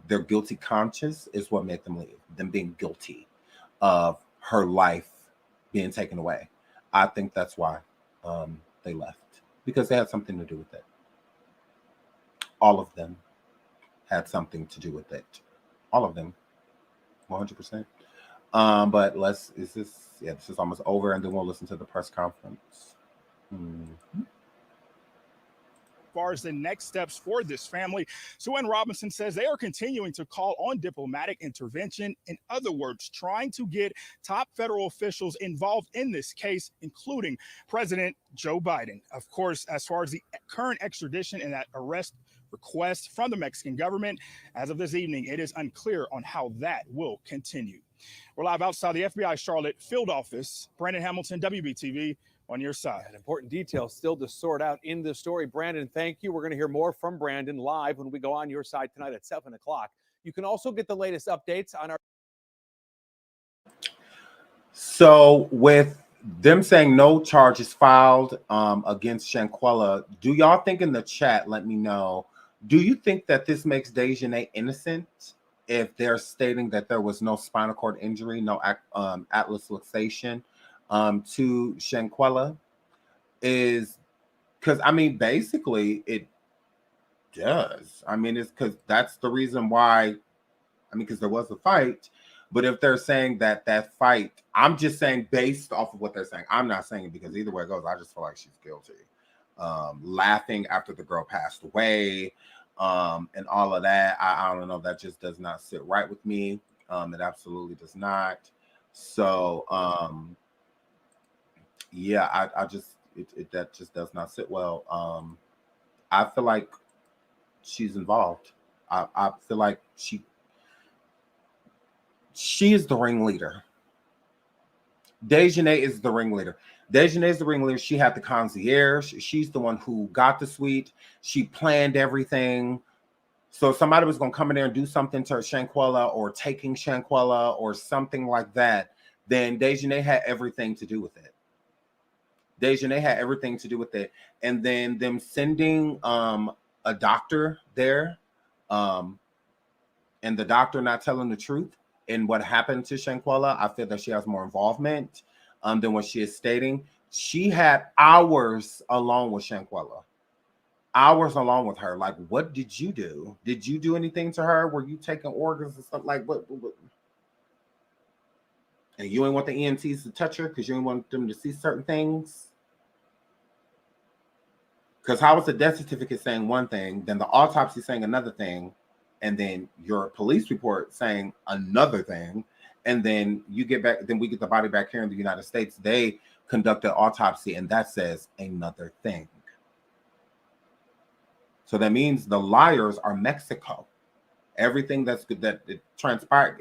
their guilty conscience is what made them leave. Them being guilty of her life being taken away. I think that's why they left, because they had something to do with it. All of them had something to do with it. All of them, 100%. But this is almost over, and then we'll listen to the press conference. As far as the next steps for this family, Sue Ann Robinson says they are continuing to call on diplomatic intervention. In other words, trying to get top federal officials involved in this case, including President Joe Biden. Of course, as far as the current extradition and that arrest request from the Mexican government, as of this evening, it is unclear on how that will continue. We're live outside the FBI Charlotte field office. Brandon Hamilton, WBTV, on your side. And important details still to sort out in this story. Brandon, thank you. We're going to hear more from Brandon live when we go on your side tonight at 7 o'clock. You can also get the latest updates on our... So with them saying no charges filed against Shanquella, do y'all think in the chat, let me know, do you think that this makes Daejhanae innocent if they're stating that there was no spinal cord injury, no atlas luxation to Shanquella? Is because I mean, basically it does. I mean, it's because that's the reason why. I mean, because there was a fight, but if they're saying that fight, I'm just saying based off of what they're saying. I'm not saying it because either way it goes, I just feel like she's guilty. Laughing after the girl passed away, and all of that. I don't know. That just does not sit right with me. It absolutely does not. So, yeah, I just that just does not sit well. I feel like she's involved. I feel like she is the ringleader. Daejhanae is the ringleader. Daejhanae is the ringleader. She had the concierge. She's the one who got the suite. She planned everything. So if somebody was going to come in there and do something to Shanquella or taking Shanquella or something like that, then Daejhanae had everything to do with it. Daejhanae had everything to do with it. And then them sending a doctor there and the doctor not telling the truth in what happened to Shanquella, I feel that she has more involvement than what she is stating. She had hours alone with Shanquella. Hours alone with her. Like, what did you do? Did you do anything to her? Were you taking organs and stuff? Like, what? And you ain't want the EMTs to touch her because you didn't want them to see certain things? Because how is the death certificate saying one thing, then the autopsy saying another thing, and then your police report saying another thing, and then you get back, then we get the body back here in the United States. They conduct an autopsy, and that says another thing. So that means the liars are Mexico. Everything that's good that it transpired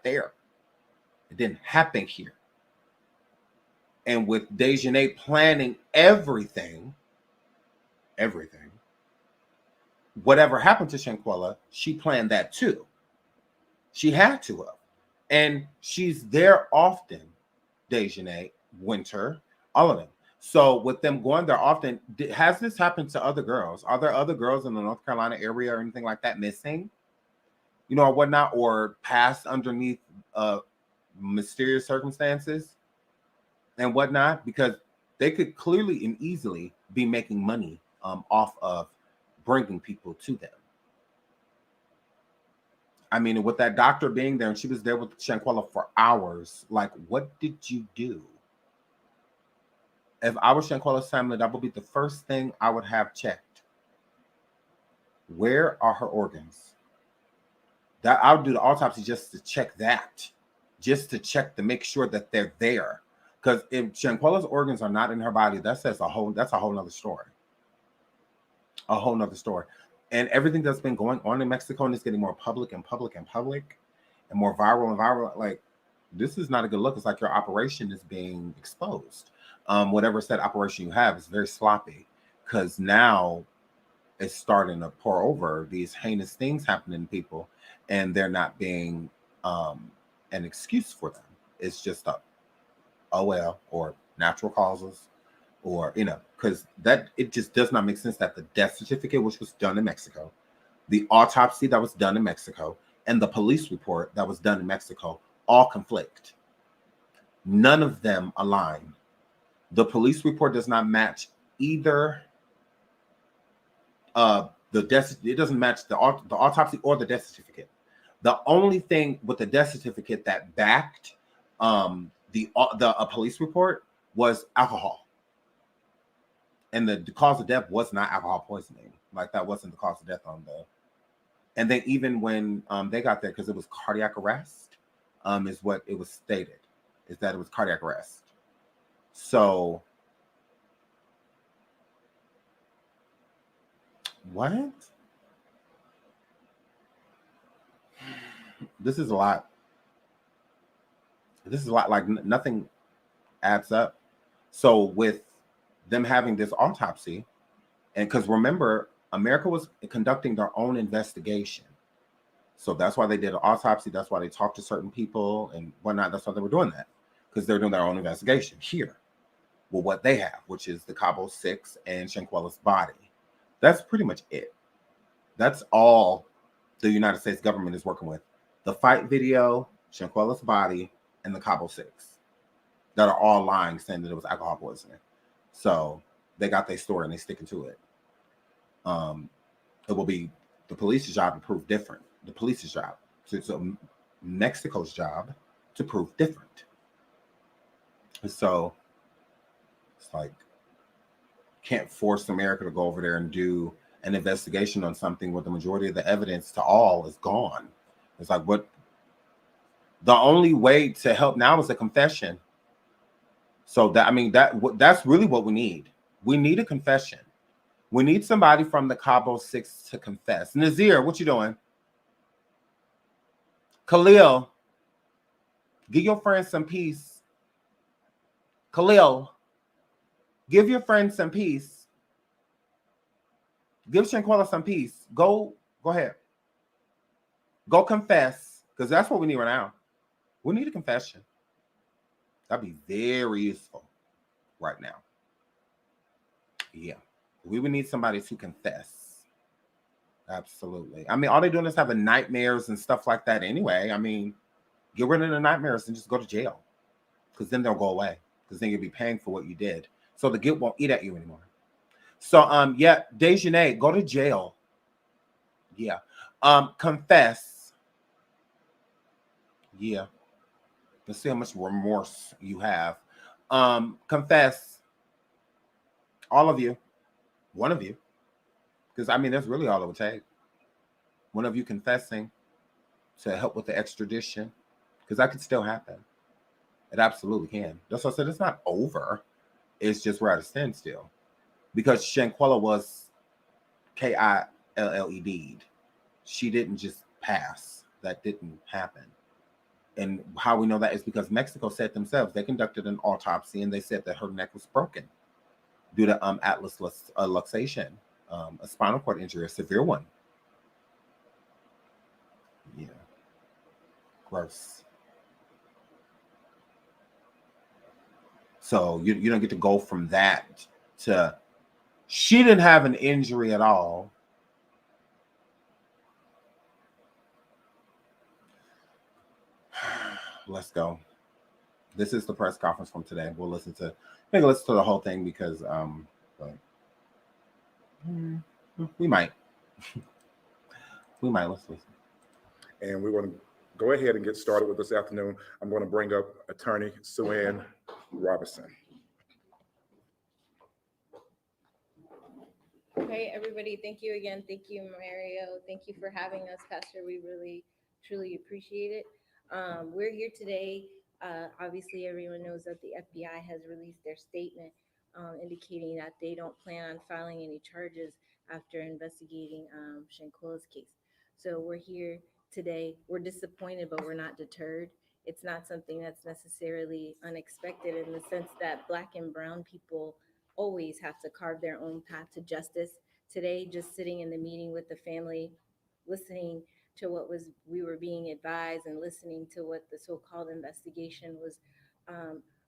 there. It didn't happen here. And with Daejhanae planning everything, whatever happened to Shanquella, she planned that too. She had to have. And she's there often, Daejhanae, Winter, all of them. So with them going there often, has this happened to other girls? Are there other girls in the North Carolina area or anything like that missing? You know, or whatnot, or passed underneath mysterious circumstances and whatnot? Because they could clearly and easily be making money off of bringing people to them. I mean, with that doctor being there, and she was there with Shanquella for hours, like, what did you do? If I was Shanquella's family, that would be the first thing I would have checked. Where are her organs? That I would do the autopsy just to check that, just to check to make sure that they're there. Because if Shanquella's organs are not in her body, that's a whole nother story. A whole nother story. And everything that's been going on in Mexico, and it's getting more public and more viral. Like, this is not a good look. It's like your operation is being exposed. Whatever said operation you have is very sloppy, because now it's starting to pour over these heinous things happening to people, and they're not being an excuse for them. It's just or natural causes, or because that it just does not make sense that the death certificate, which was done in Mexico, the autopsy that was done in Mexico, and the police report that was done in Mexico all conflict. None of them align. The police report does not match either it doesn't match the autopsy or the death certificate. The only thing with the death certificate that backed a police report was alcohol, and the cause of death was not alcohol poisoning. Like, that wasn't the cause of death on the. And then even when they got there, because it was cardiac arrest, is what it was stated, is that it was cardiac arrest. So what? This is a lot. This is a lot. Like, nothing adds up. So with them having this autopsy, and because remember, America was conducting their own investigation. So that's why they did an autopsy. That's why they talked to certain people and whatnot. That's why they were doing that, because they're doing their own investigation here. Well, what they have, which is the Cabo 6 and Shanquella's body. That's pretty much it. That's all the United States government is working with. The fight video, Shanquella's body, and the Cabo 6. That are all lying, saying that it was alcohol poisoning. So they got their story and they're sticking to it. It will be the police's job to prove different. The police's job. So Mexico's job to prove different. So it's like, can't force America to go over there and do an investigation on something where the majority of the evidence to all is gone. It's like, what? The only way to help now is a confession. So that's really what we need. We need a confession. We need somebody from the Cabo 6 to confess. Nazir, what you doing? Khalil, give your friend some peace. Khalil, give your friend some peace. Give Shanquella some peace. Go ahead. Go confess, because that's what we need right now. We need a confession. That'd be very useful right now. Yeah. We would need somebody to confess. Absolutely. I mean, all they're doing is having nightmares and stuff like that anyway. I mean, get rid of the nightmares and just go to jail, because then they'll go away, because then you'll be paying for what you did. So the guilt won't eat at you anymore. So, yeah, Daejhanae, go to jail. Yeah. Confess. Yeah. Let's see how much remorse you have. Confess. All of you. One of you. Because, I mean, that's really all it would take. One of you confessing to help with the extradition. Because that could still happen. It absolutely can. That's what I said. It's not over. It's just we're at a standstill. Because Shanquella was KILLED'd. She didn't just pass. That didn't happen. And how we know that is because Mexico said themselves, they conducted an autopsy and they said that her neck was broken due to atlas luxation, a spinal cord injury, a severe one. Yeah. Gross. So you don't get to go from that to she didn't have an injury at all. Let's go. This is the press conference from today. We'll listen to the whole thing because we might. Let's listen. And we're going to go ahead and get started with this afternoon. I'm going to bring up attorney Sue-Ann Robertson. Okay, everybody, thank you again. Thank you, Mario. Thank you for having us, Pastor. We really, truly appreciate it. We're here today. Obviously, everyone knows that the FBI has released their statement indicating that they don't plan on filing any charges after investigating Shanquella's case. So we're here today. We're disappointed, but we're not deterred. It's not something that's necessarily unexpected in the sense that Black and brown people always have to carve their own path to justice. Today, just sitting in the meeting with the family, listening to what we were being advised and listening to what the so-called investigation was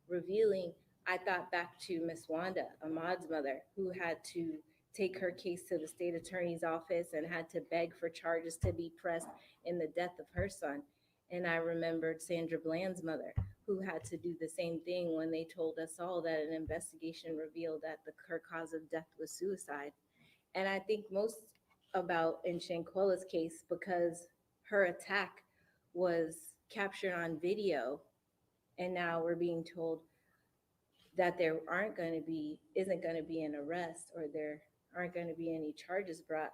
revealing, I thought back to Miss Wanda, Ahmaud's mother, who had to take her case to the state attorney's office and had to beg for charges to be pressed in the death of her son. And I remembered Sandra Bland's mother, who had to do the same thing when they told us all that an investigation revealed that her cause of death was suicide. And I think most about in Shanquella's case, because her attack was captured on video, and now we're being told that there isn't going to be an arrest, or there aren't going to be any charges brought.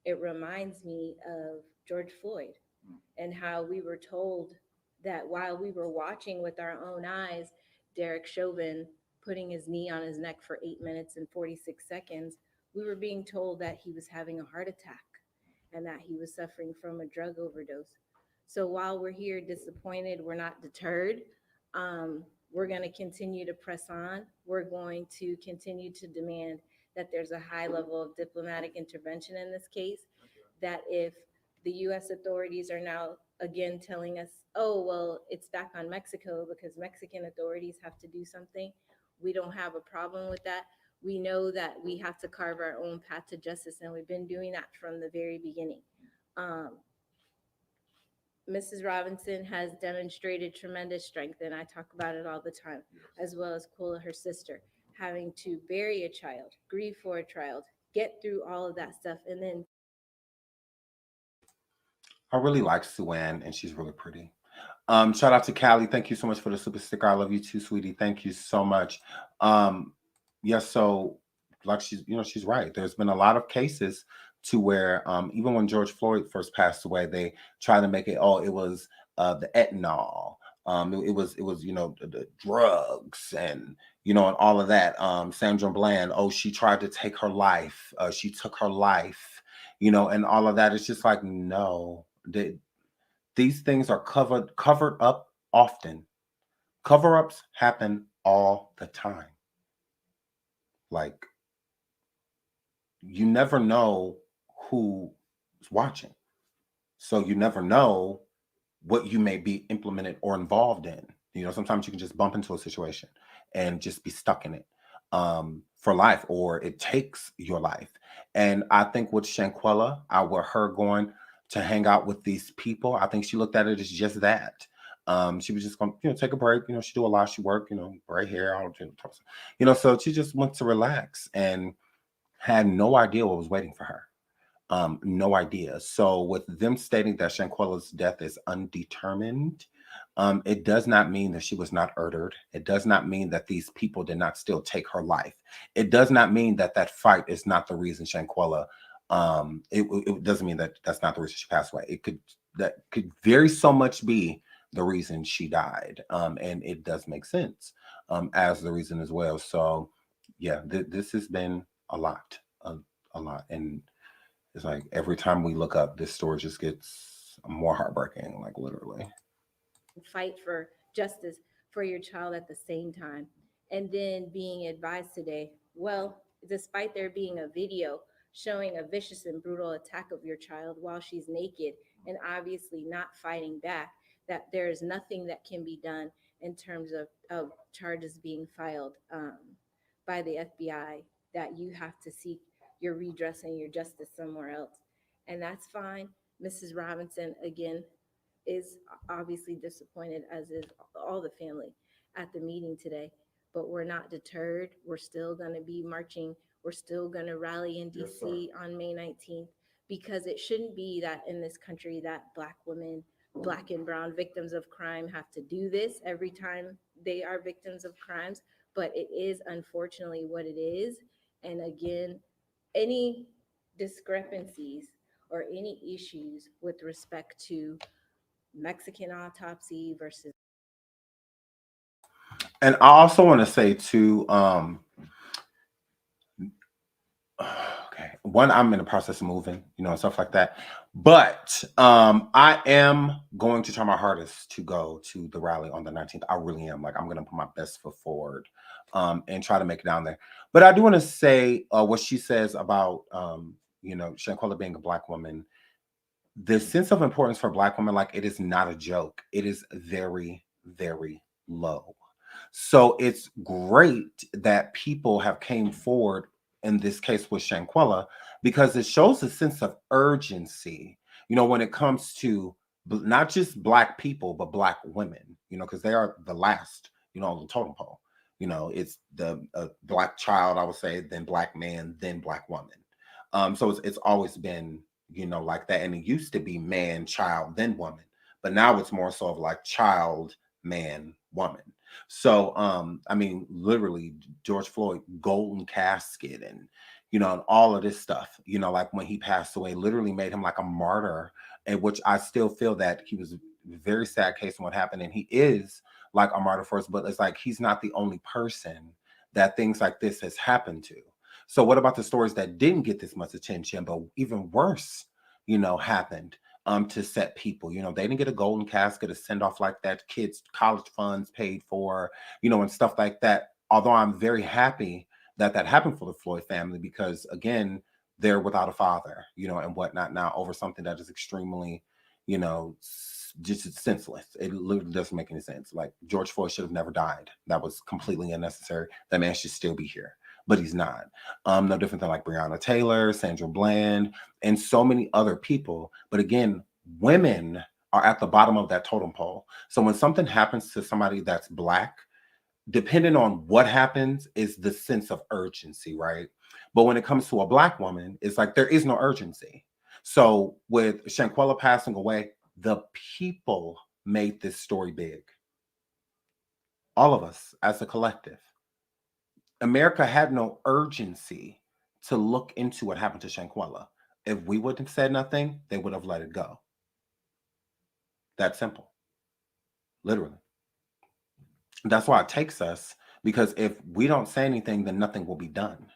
It reminds me of George Floyd and how we were told that while we were watching with our own eyes Derek Chauvin putting his knee on his neck for 8 minutes and 46 seconds, we were being told that he was having a heart attack and that he was suffering from a drug overdose. So while we're here disappointed, we're not deterred. We're going to continue to press on. We're going to continue to demand that there's a high level of diplomatic intervention in this case, that if the U.S. authorities are now again telling us, oh, well, it's back on Mexico because Mexican authorities have to do something, we don't have a problem with that. We know that we have to carve our own path to justice, and we've been doing that from the very beginning. Mrs. Robinson has demonstrated tremendous strength, and I talk about it all the time, as well as Kola, her sister, having to bury a child, grieve for a child, get through all of that stuff, and then I really like Sue Ann, and she's really pretty. Shout out to Callie. Thank you so much for the super sticker. I love you too, sweetie. Thank you so much. So like she's right. There's been a lot of cases to where even when George Floyd first passed away, they tried to make it, it was the ethanol. It was the drugs and and all of that. Sandra Bland, she tried to take her life. She took her life, and all of that. It's just like, no, these things are covered up often. Cover-ups happen all the time. Like, you never know who's watching. So you never know what you may be implemented or involved in. Sometimes you can just bump into a situation and just be stuck in it for life, or it takes your life. And I think with Shanquella, with her going to hang out with these people, I think she looked at it as just that. She was just going to, take a break. She do a lot. She worked, right here, so she just went to relax and had no idea what was waiting for her. No idea. So with them stating that Shanquella's death is undetermined, it does not mean that she was not murdered. It does not mean that these people did not still take her life. It does not mean that that fight is not the reason Shanquella. It doesn't mean that that's not the reason she passed away. That could very so much be the reason she died, and it does make sense as the reason as well. So yeah, this has been a lot, and it's like every time we look up, this story just gets more heartbreaking, like literally. Fight for justice for your child at the same time. And then being advised today, well, despite there being a video showing a vicious and brutal attack of your child while she's naked and obviously not fighting back, that there is nothing that can be done in terms of charges being filed by the FBI, that you have to seek your redress and your justice somewhere else. And that's fine. Mrs. Robinson, again, is obviously disappointed, as is all the family at the meeting today. But we're not deterred. We're still going to be marching. We're still going to rally in DC on May 19th, because it shouldn't be that in this country that Black women, Black and brown victims of crime have to do this every time they are victims of crimes. But it is unfortunately what it is. And again, any discrepancies or any issues with respect to Mexican autopsy versus. And I also want to say too, okay, one, I'm in the process of moving, and stuff like that. But I am going to try my hardest to go to the rally on the 19th. I really am. Like, I'm going to put my best foot forward and try to make it down there. But I do want to say what she says about, Shanquella being a Black woman. The sense of importance for Black women, like, it is not a joke. It is very, very low. So it's great that people have came forward in this case with Shanquella, because it shows a sense of urgency, when it comes to not just Black people, but Black women, because they are the last, on the totem pole. It's the Black child, I would say, then Black man, then Black woman. So it's always been, like that. And it used to be man, child, then woman. But now it's more so of like child, man, woman. So, I mean, literally George Floyd, golden casket and, and all of this stuff, like when he passed away, literally made him like a martyr, in which I still feel that he was a very sad case in what happened. And he is like a martyr for us, but it's like, he's not the only person that things like this has happened to. So what about the stories that didn't get this much attention, but even worse, happened to set people? They didn't get a golden casket, a send off like that, kids' college funds paid for, and stuff like that. Although I'm very happy that that happened for the Floyd family, because again, they're without a father, and whatnot now over something that is extremely, just senseless. It literally doesn't make any sense. Like George Floyd should have never died. That was completely unnecessary. That man should still be here, but he's not. No different than like Breonna Taylor, Sandra Bland, and so many other people. But again, women are at the bottom of that totem pole. So when something happens to somebody that's Black, depending on what happens is the sense of urgency, right? But when it comes to a Black woman, it's like there is no urgency. So with Shanquella passing away, the people made this story big. All of us as a collective. America had no urgency to look into what happened to Shanquella. If we wouldn't have said nothing, they would have let it go. That simple. Literally. That's why it takes us, because if we don't say anything, then nothing will be done.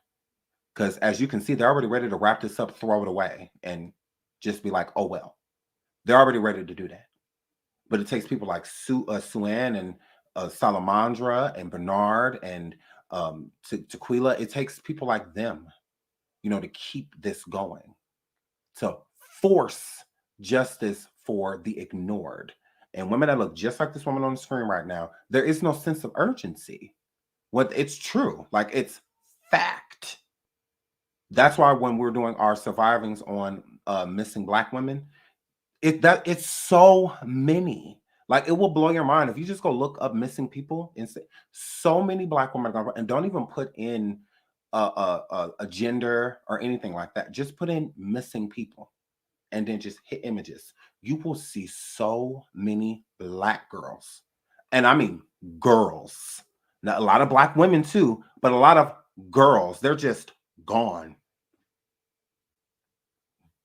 Because as you can see, they're already ready to wrap this up, throw it away, and just be like, oh, well. They're already ready to do that. But it takes people like Suan and Salamandra and Bernard and Tequila. It takes people like them, to keep this going, to force justice for the ignored. And women that look just like this woman on the screen right now, there is no sense of urgency. It's true, like it's fact. That's why when we're doing our survivings on missing Black women, it's so many. Like, it will blow your mind if you just go look up missing people and say so many Black women are gone, and don't even put in a gender or anything like that. Just put in missing people and then just hit images. You will see so many Black girls, and I mean girls. Now, a lot of Black women too, but a lot of girls. They're just gone.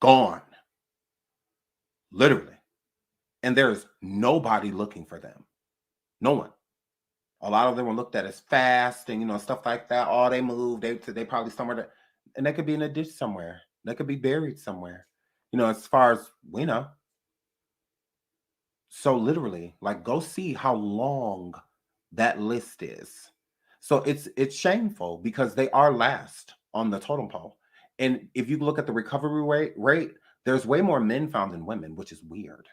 Gone. Literally. And there's nobody looking for them. No one. A lot of them were looked at as fast and, stuff like that. Oh, they moved. They probably somewhere and they could be in a ditch somewhere. They could be buried somewhere, as far as we know. So literally, like, go see how long that list is. So it's shameful, because they are last on the totem pole. And if you look at the recovery rate, there's way more men found than women, which is weird.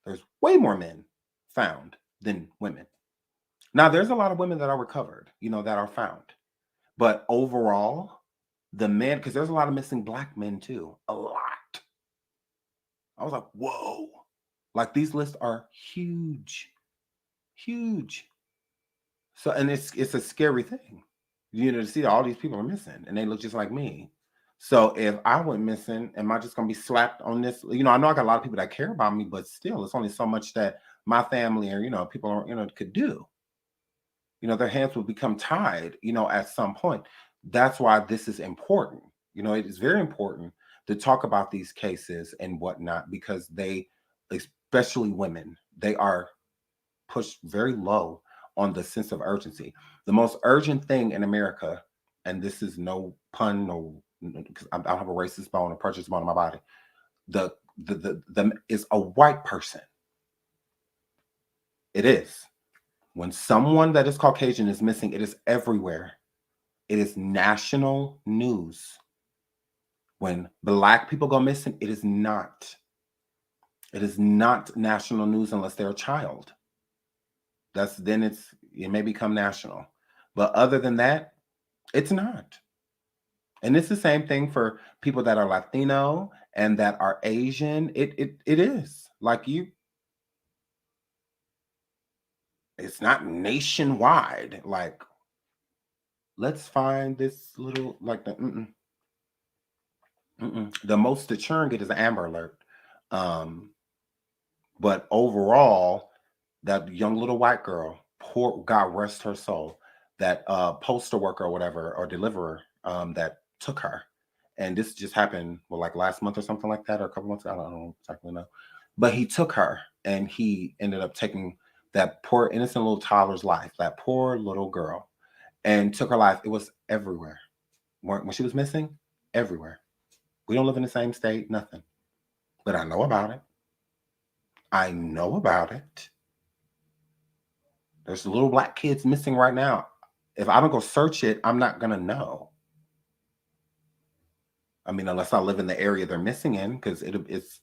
There's way more men found than women. Now, there's a lot of women that are recovered, that are found. But overall, the men, because there's a lot of missing Black men too. A lot. I was like, whoa. Like, these lists are huge. Huge. So, and it's a scary thing, to see all these people are missing and they look just like me. So if I went missing, am I just going to be slapped on this? I know I got a lot of people that care about me, but still, it's only so much that my family or, people are, could do. Their hands will become tied, at some point. That's why this is important. It is very important to talk about these cases and whatnot, because they, especially women, they are pushed very low on the sense of urgency. The most urgent thing in America, and this is no pun, because I don't have a racist bone or prejudice bone in my body. The is a white person. It is. When someone that is Caucasian is missing, it is everywhere. It is national news. When Black people go missing, it is not. It is not national news unless they're a child. It may become national. But other than that, it's not. And it's the same thing for people that are Latino and that are Asian. It is like it's not nationwide. Like, let's find this little like the most that churn get is an Amber Alert. But overall, that young little white girl, poor God rest her soul, that postal worker or whatever or deliverer that took her. And this just happened, well, like last month or something like that, or a couple months ago. I don't exactly know. But he took her and he ended up taking that poor innocent little toddler's life, that poor little girl, and took her life. It was everywhere. When she was missing, everywhere. We don't live in the same state, nothing. But I know about it. I know about it. There's little black kids missing right now. If I don't go search it, I'm not going to know. I mean, unless I live in the area they're missing in, because it's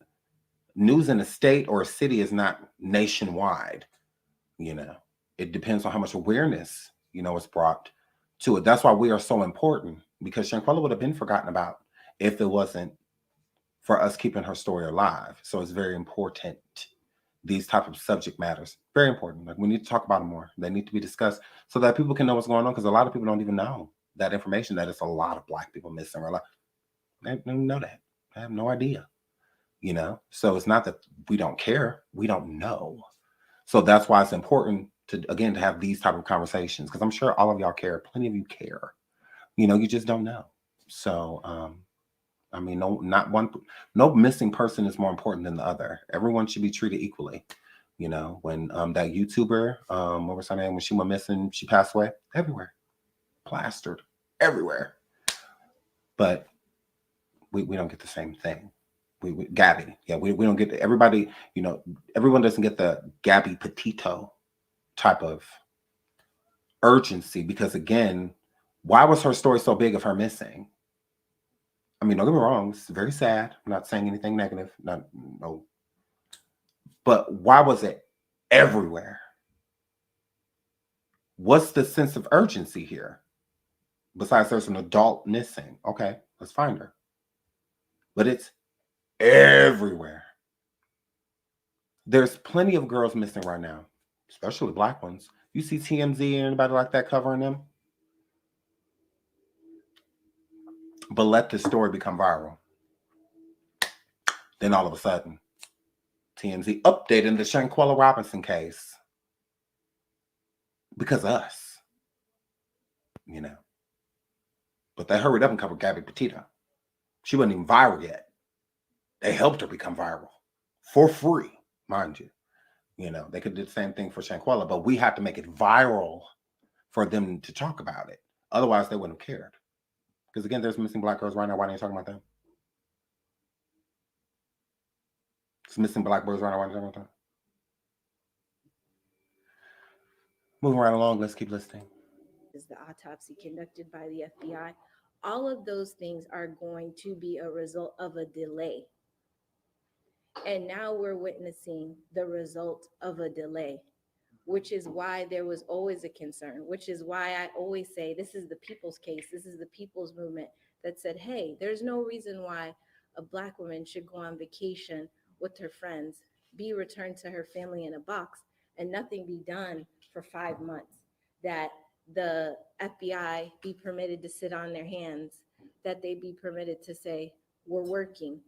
news in a state or a city is not nationwide. You know, it depends on how much awareness, is brought to it. That's why we are so important, because Shanquella would have been forgotten about if it wasn't for us keeping her story alive. So it's very important. These type of subject matters, very important. Like, we need to talk about them more. They need to be discussed so that people can know what's going on, because a lot of people don't even know that information, that it's a lot of black people missing. Or they don't even know that. I have no idea. So it's not that we don't care, we don't know. So that's why it's important to have these type of conversations, because I'm sure all of y'all care. Plenty of you care. You just don't know. So I mean, no missing person is more important than the other. Everyone should be treated equally. When that YouTuber, what was her name? When she went missing, she passed away. Everywhere, plastered everywhere. But we don't get the same thing. We Gabby, yeah, we don't get everybody. Everyone doesn't get the Gabby Petito type of urgency, because again, why was her story so big of her missing? I mean, don't get me wrong, it's very sad. I'm not saying anything negative. No. But why was it everywhere? What's the sense of urgency here? Besides, there's an adult missing. Okay, let's find her. But it's everywhere. There's plenty of girls missing right now, especially black ones. You see TMZ and anybody like that covering them? But let this story become viral. Then all of a sudden, TMZ updating the Shanquella Robinson case. Because of us. But they hurried up and covered Gabby Petito. She wasn't even viral yet. They helped her become viral. For free, mind you. They could do the same thing for Shanquella, but we have to make it viral for them to talk about it. Otherwise, they wouldn't have cared. Because again, there's missing black girls right now. Why aren't you talking about them? There's missing black boys right now. Why aren't you talking about them? Moving right along, let's keep listening. Is the autopsy conducted by the FBI? All of those things are going to be a result of a delay. And now we're witnessing the result of a delay, which is why there was always a concern, which is why I always say this is the people's case. This is the people's movement that said, hey, there's no reason why a black woman should go on vacation with her friends, be returned to her family in a box, and nothing be done for 5 months. That the FBI be permitted to sit on their hands, that they be permitted to say, we're working,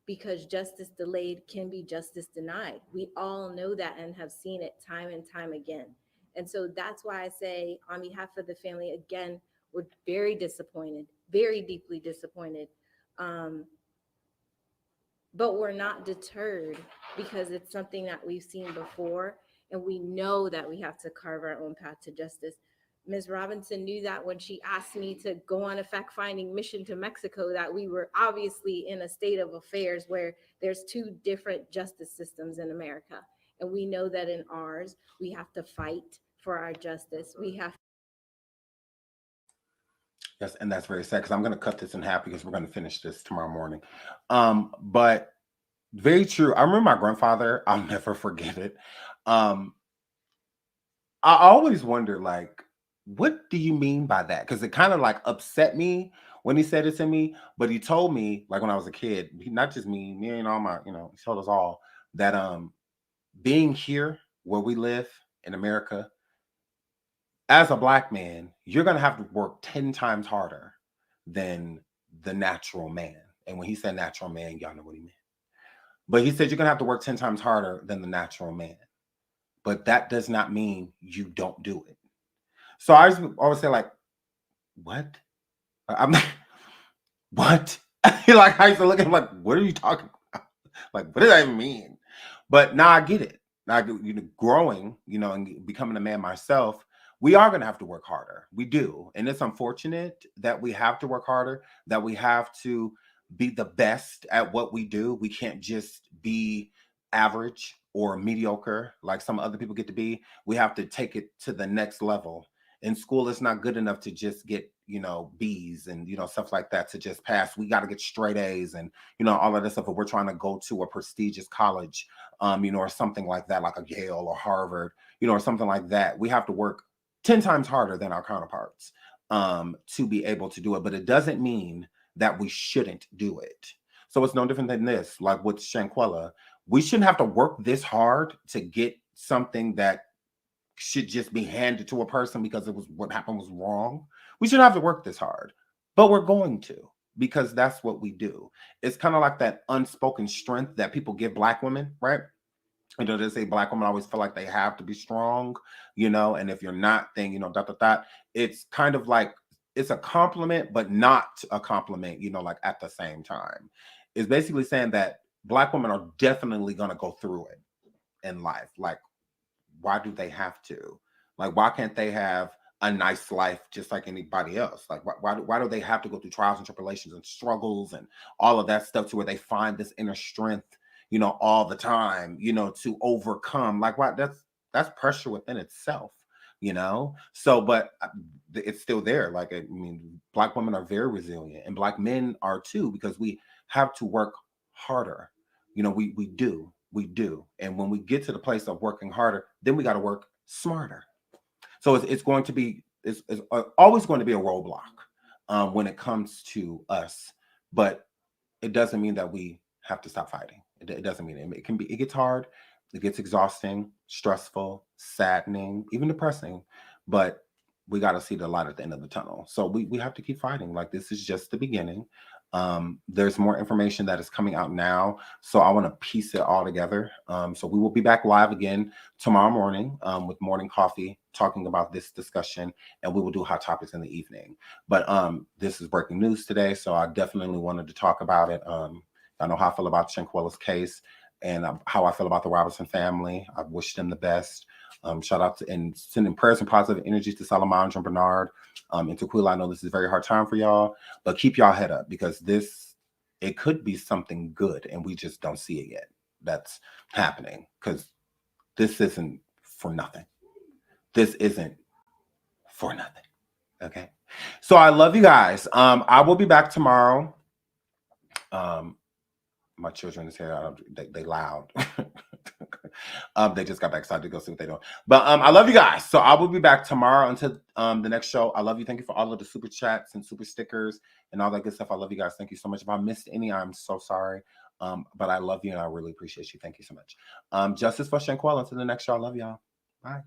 because justice delayed can be justice denied. We all know that and have seen it time and time again. And so that's why I say, on behalf of the family, again, we're very disappointed, very deeply disappointed. But we're not deterred, because it's something that we've seen before, and we know that we have to carve our own path to justice. Ms. Robinson knew that when she asked me to go on a fact-finding mission to Mexico, that we were obviously in a state of affairs where there's two different justice systems in America. And we know that in ours, we have to fight for our justice. We have. Yes, and that's very sad, because I'm going to cut this in half because we're going to finish this tomorrow morning. But very true. I remember my grandfather. I'll never forget it. I always wonder, like, what do you mean by that? Because it kind of like upset me when he said it to me, but he told me, like when I was a kid, not just me and all my, he told us all that being here where we live in America, as a Black man, you're gonna have to work 10 times harder than the natural man. And when he said natural man, y'all know what he meant. But he said you're gonna have to work 10 times harder than the natural man. But that does not mean you don't do it. So I always say, like, what? I'm like, what? Like, I used to look at him like, what are you talking about? Like, what does that even mean? But now I get it. Now, growing, and becoming a man myself, we are going to have to work harder. We do. And it's unfortunate that we have to work harder, that we have to be the best at what we do. We can't just be average or mediocre like some other people get to be. We have to take it to the next level. In school, it's not good enough to just get, B's and, stuff like that to just pass. We got to get straight A's and, all of this stuff. If we're trying to go to a prestigious college, or something like that, like a Yale or Harvard, or something like that, we have to work 10 times harder than our counterparts to be able to do it. But it doesn't mean that we shouldn't do it. So it's no different than this, like with Shanquella. We shouldn't have to work this hard to get something that should just be handed to a person because what happened was wrong. We shouldn't have to work this hard, but we're going to, because that's what we do. It's kind of like that unspoken strength that people give Black women, right? They say Black women always feel like they have to be strong, and if you're not, then, It's kind of like, it's a compliment, but not a compliment, like at the same time. It's basically saying that Black women are definitely going to go through it in life. Like, why do they have to? Like, why can't they have a nice life just like anybody else? Like, why do they have to go through trials and tribulations and struggles and all of that stuff to where they find this inner strength, all the time, to overcome? Like, why? That's pressure within itself, So, but it's still there. Like, I mean, Black women are very resilient, and Black men are too, because we have to work harder. We do. And when we get to the place of working harder, then we got to work smarter. So it's going to be, it's always going to be a roadblock when it comes to us, but it doesn't mean that we have to stop fighting. It doesn't mean it gets hard. It gets exhausting, stressful, saddening, even depressing, but we got to see the light at the end of the tunnel. So we have to keep fighting. Like, this is just the beginning. There's more information that is coming out now, so I want to piece it all together. So we will be back live again tomorrow morning with Morning Coffee, talking about this discussion, and we will do hot topics in the evening. But this is breaking news today, so I definitely wanted to talk about it. I know how I feel about Shanquella's case and how I feel about the Robinson family. I wish them the best. Shout out to, and sending prayers and positive energies to Salamandra and Bernard and Tequila. I know this is a very hard time for y'all, but keep y'all head up, because it could be something good and we just don't see it yet. That's happening, because this isn't for nothing. This isn't for nothing. Okay. So I love you guys. I will be back tomorrow. My children is here. They loud. They just got back excited to go see what they're doing. But I love you guys. So I will be back tomorrow until the next show. I love you. Thank you for all of the super chats and super stickers and all that good stuff. I love you guys. Thank you so much. If I missed any, I'm so sorry. But I love you and I really appreciate you. Thank you so much. Justice for Shanquella. Until the next show. I love y'all. Bye.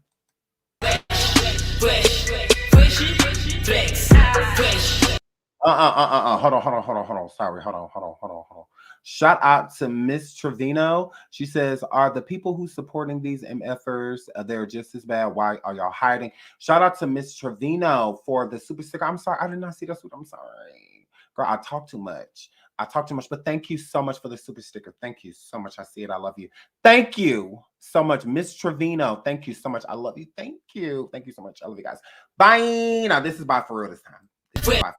Hold on. Sorry. Hold on. Shout out to Miss Trevino. She says, are the people who supporting these MFers, they're just as bad? Why are y'all hiding? Shout out to Miss Trevino for the super sticker. I'm sorry. I did not see that. I'm sorry. Girl, I talk too much. But thank you so much for the super sticker. Thank you so much. I see it. I love you. Thank you so much, Miss Trevino. Thank you so much. I love you. Thank you. Thank you so much. I love you guys. Bye. Now, this is bye for real this time. This is bye.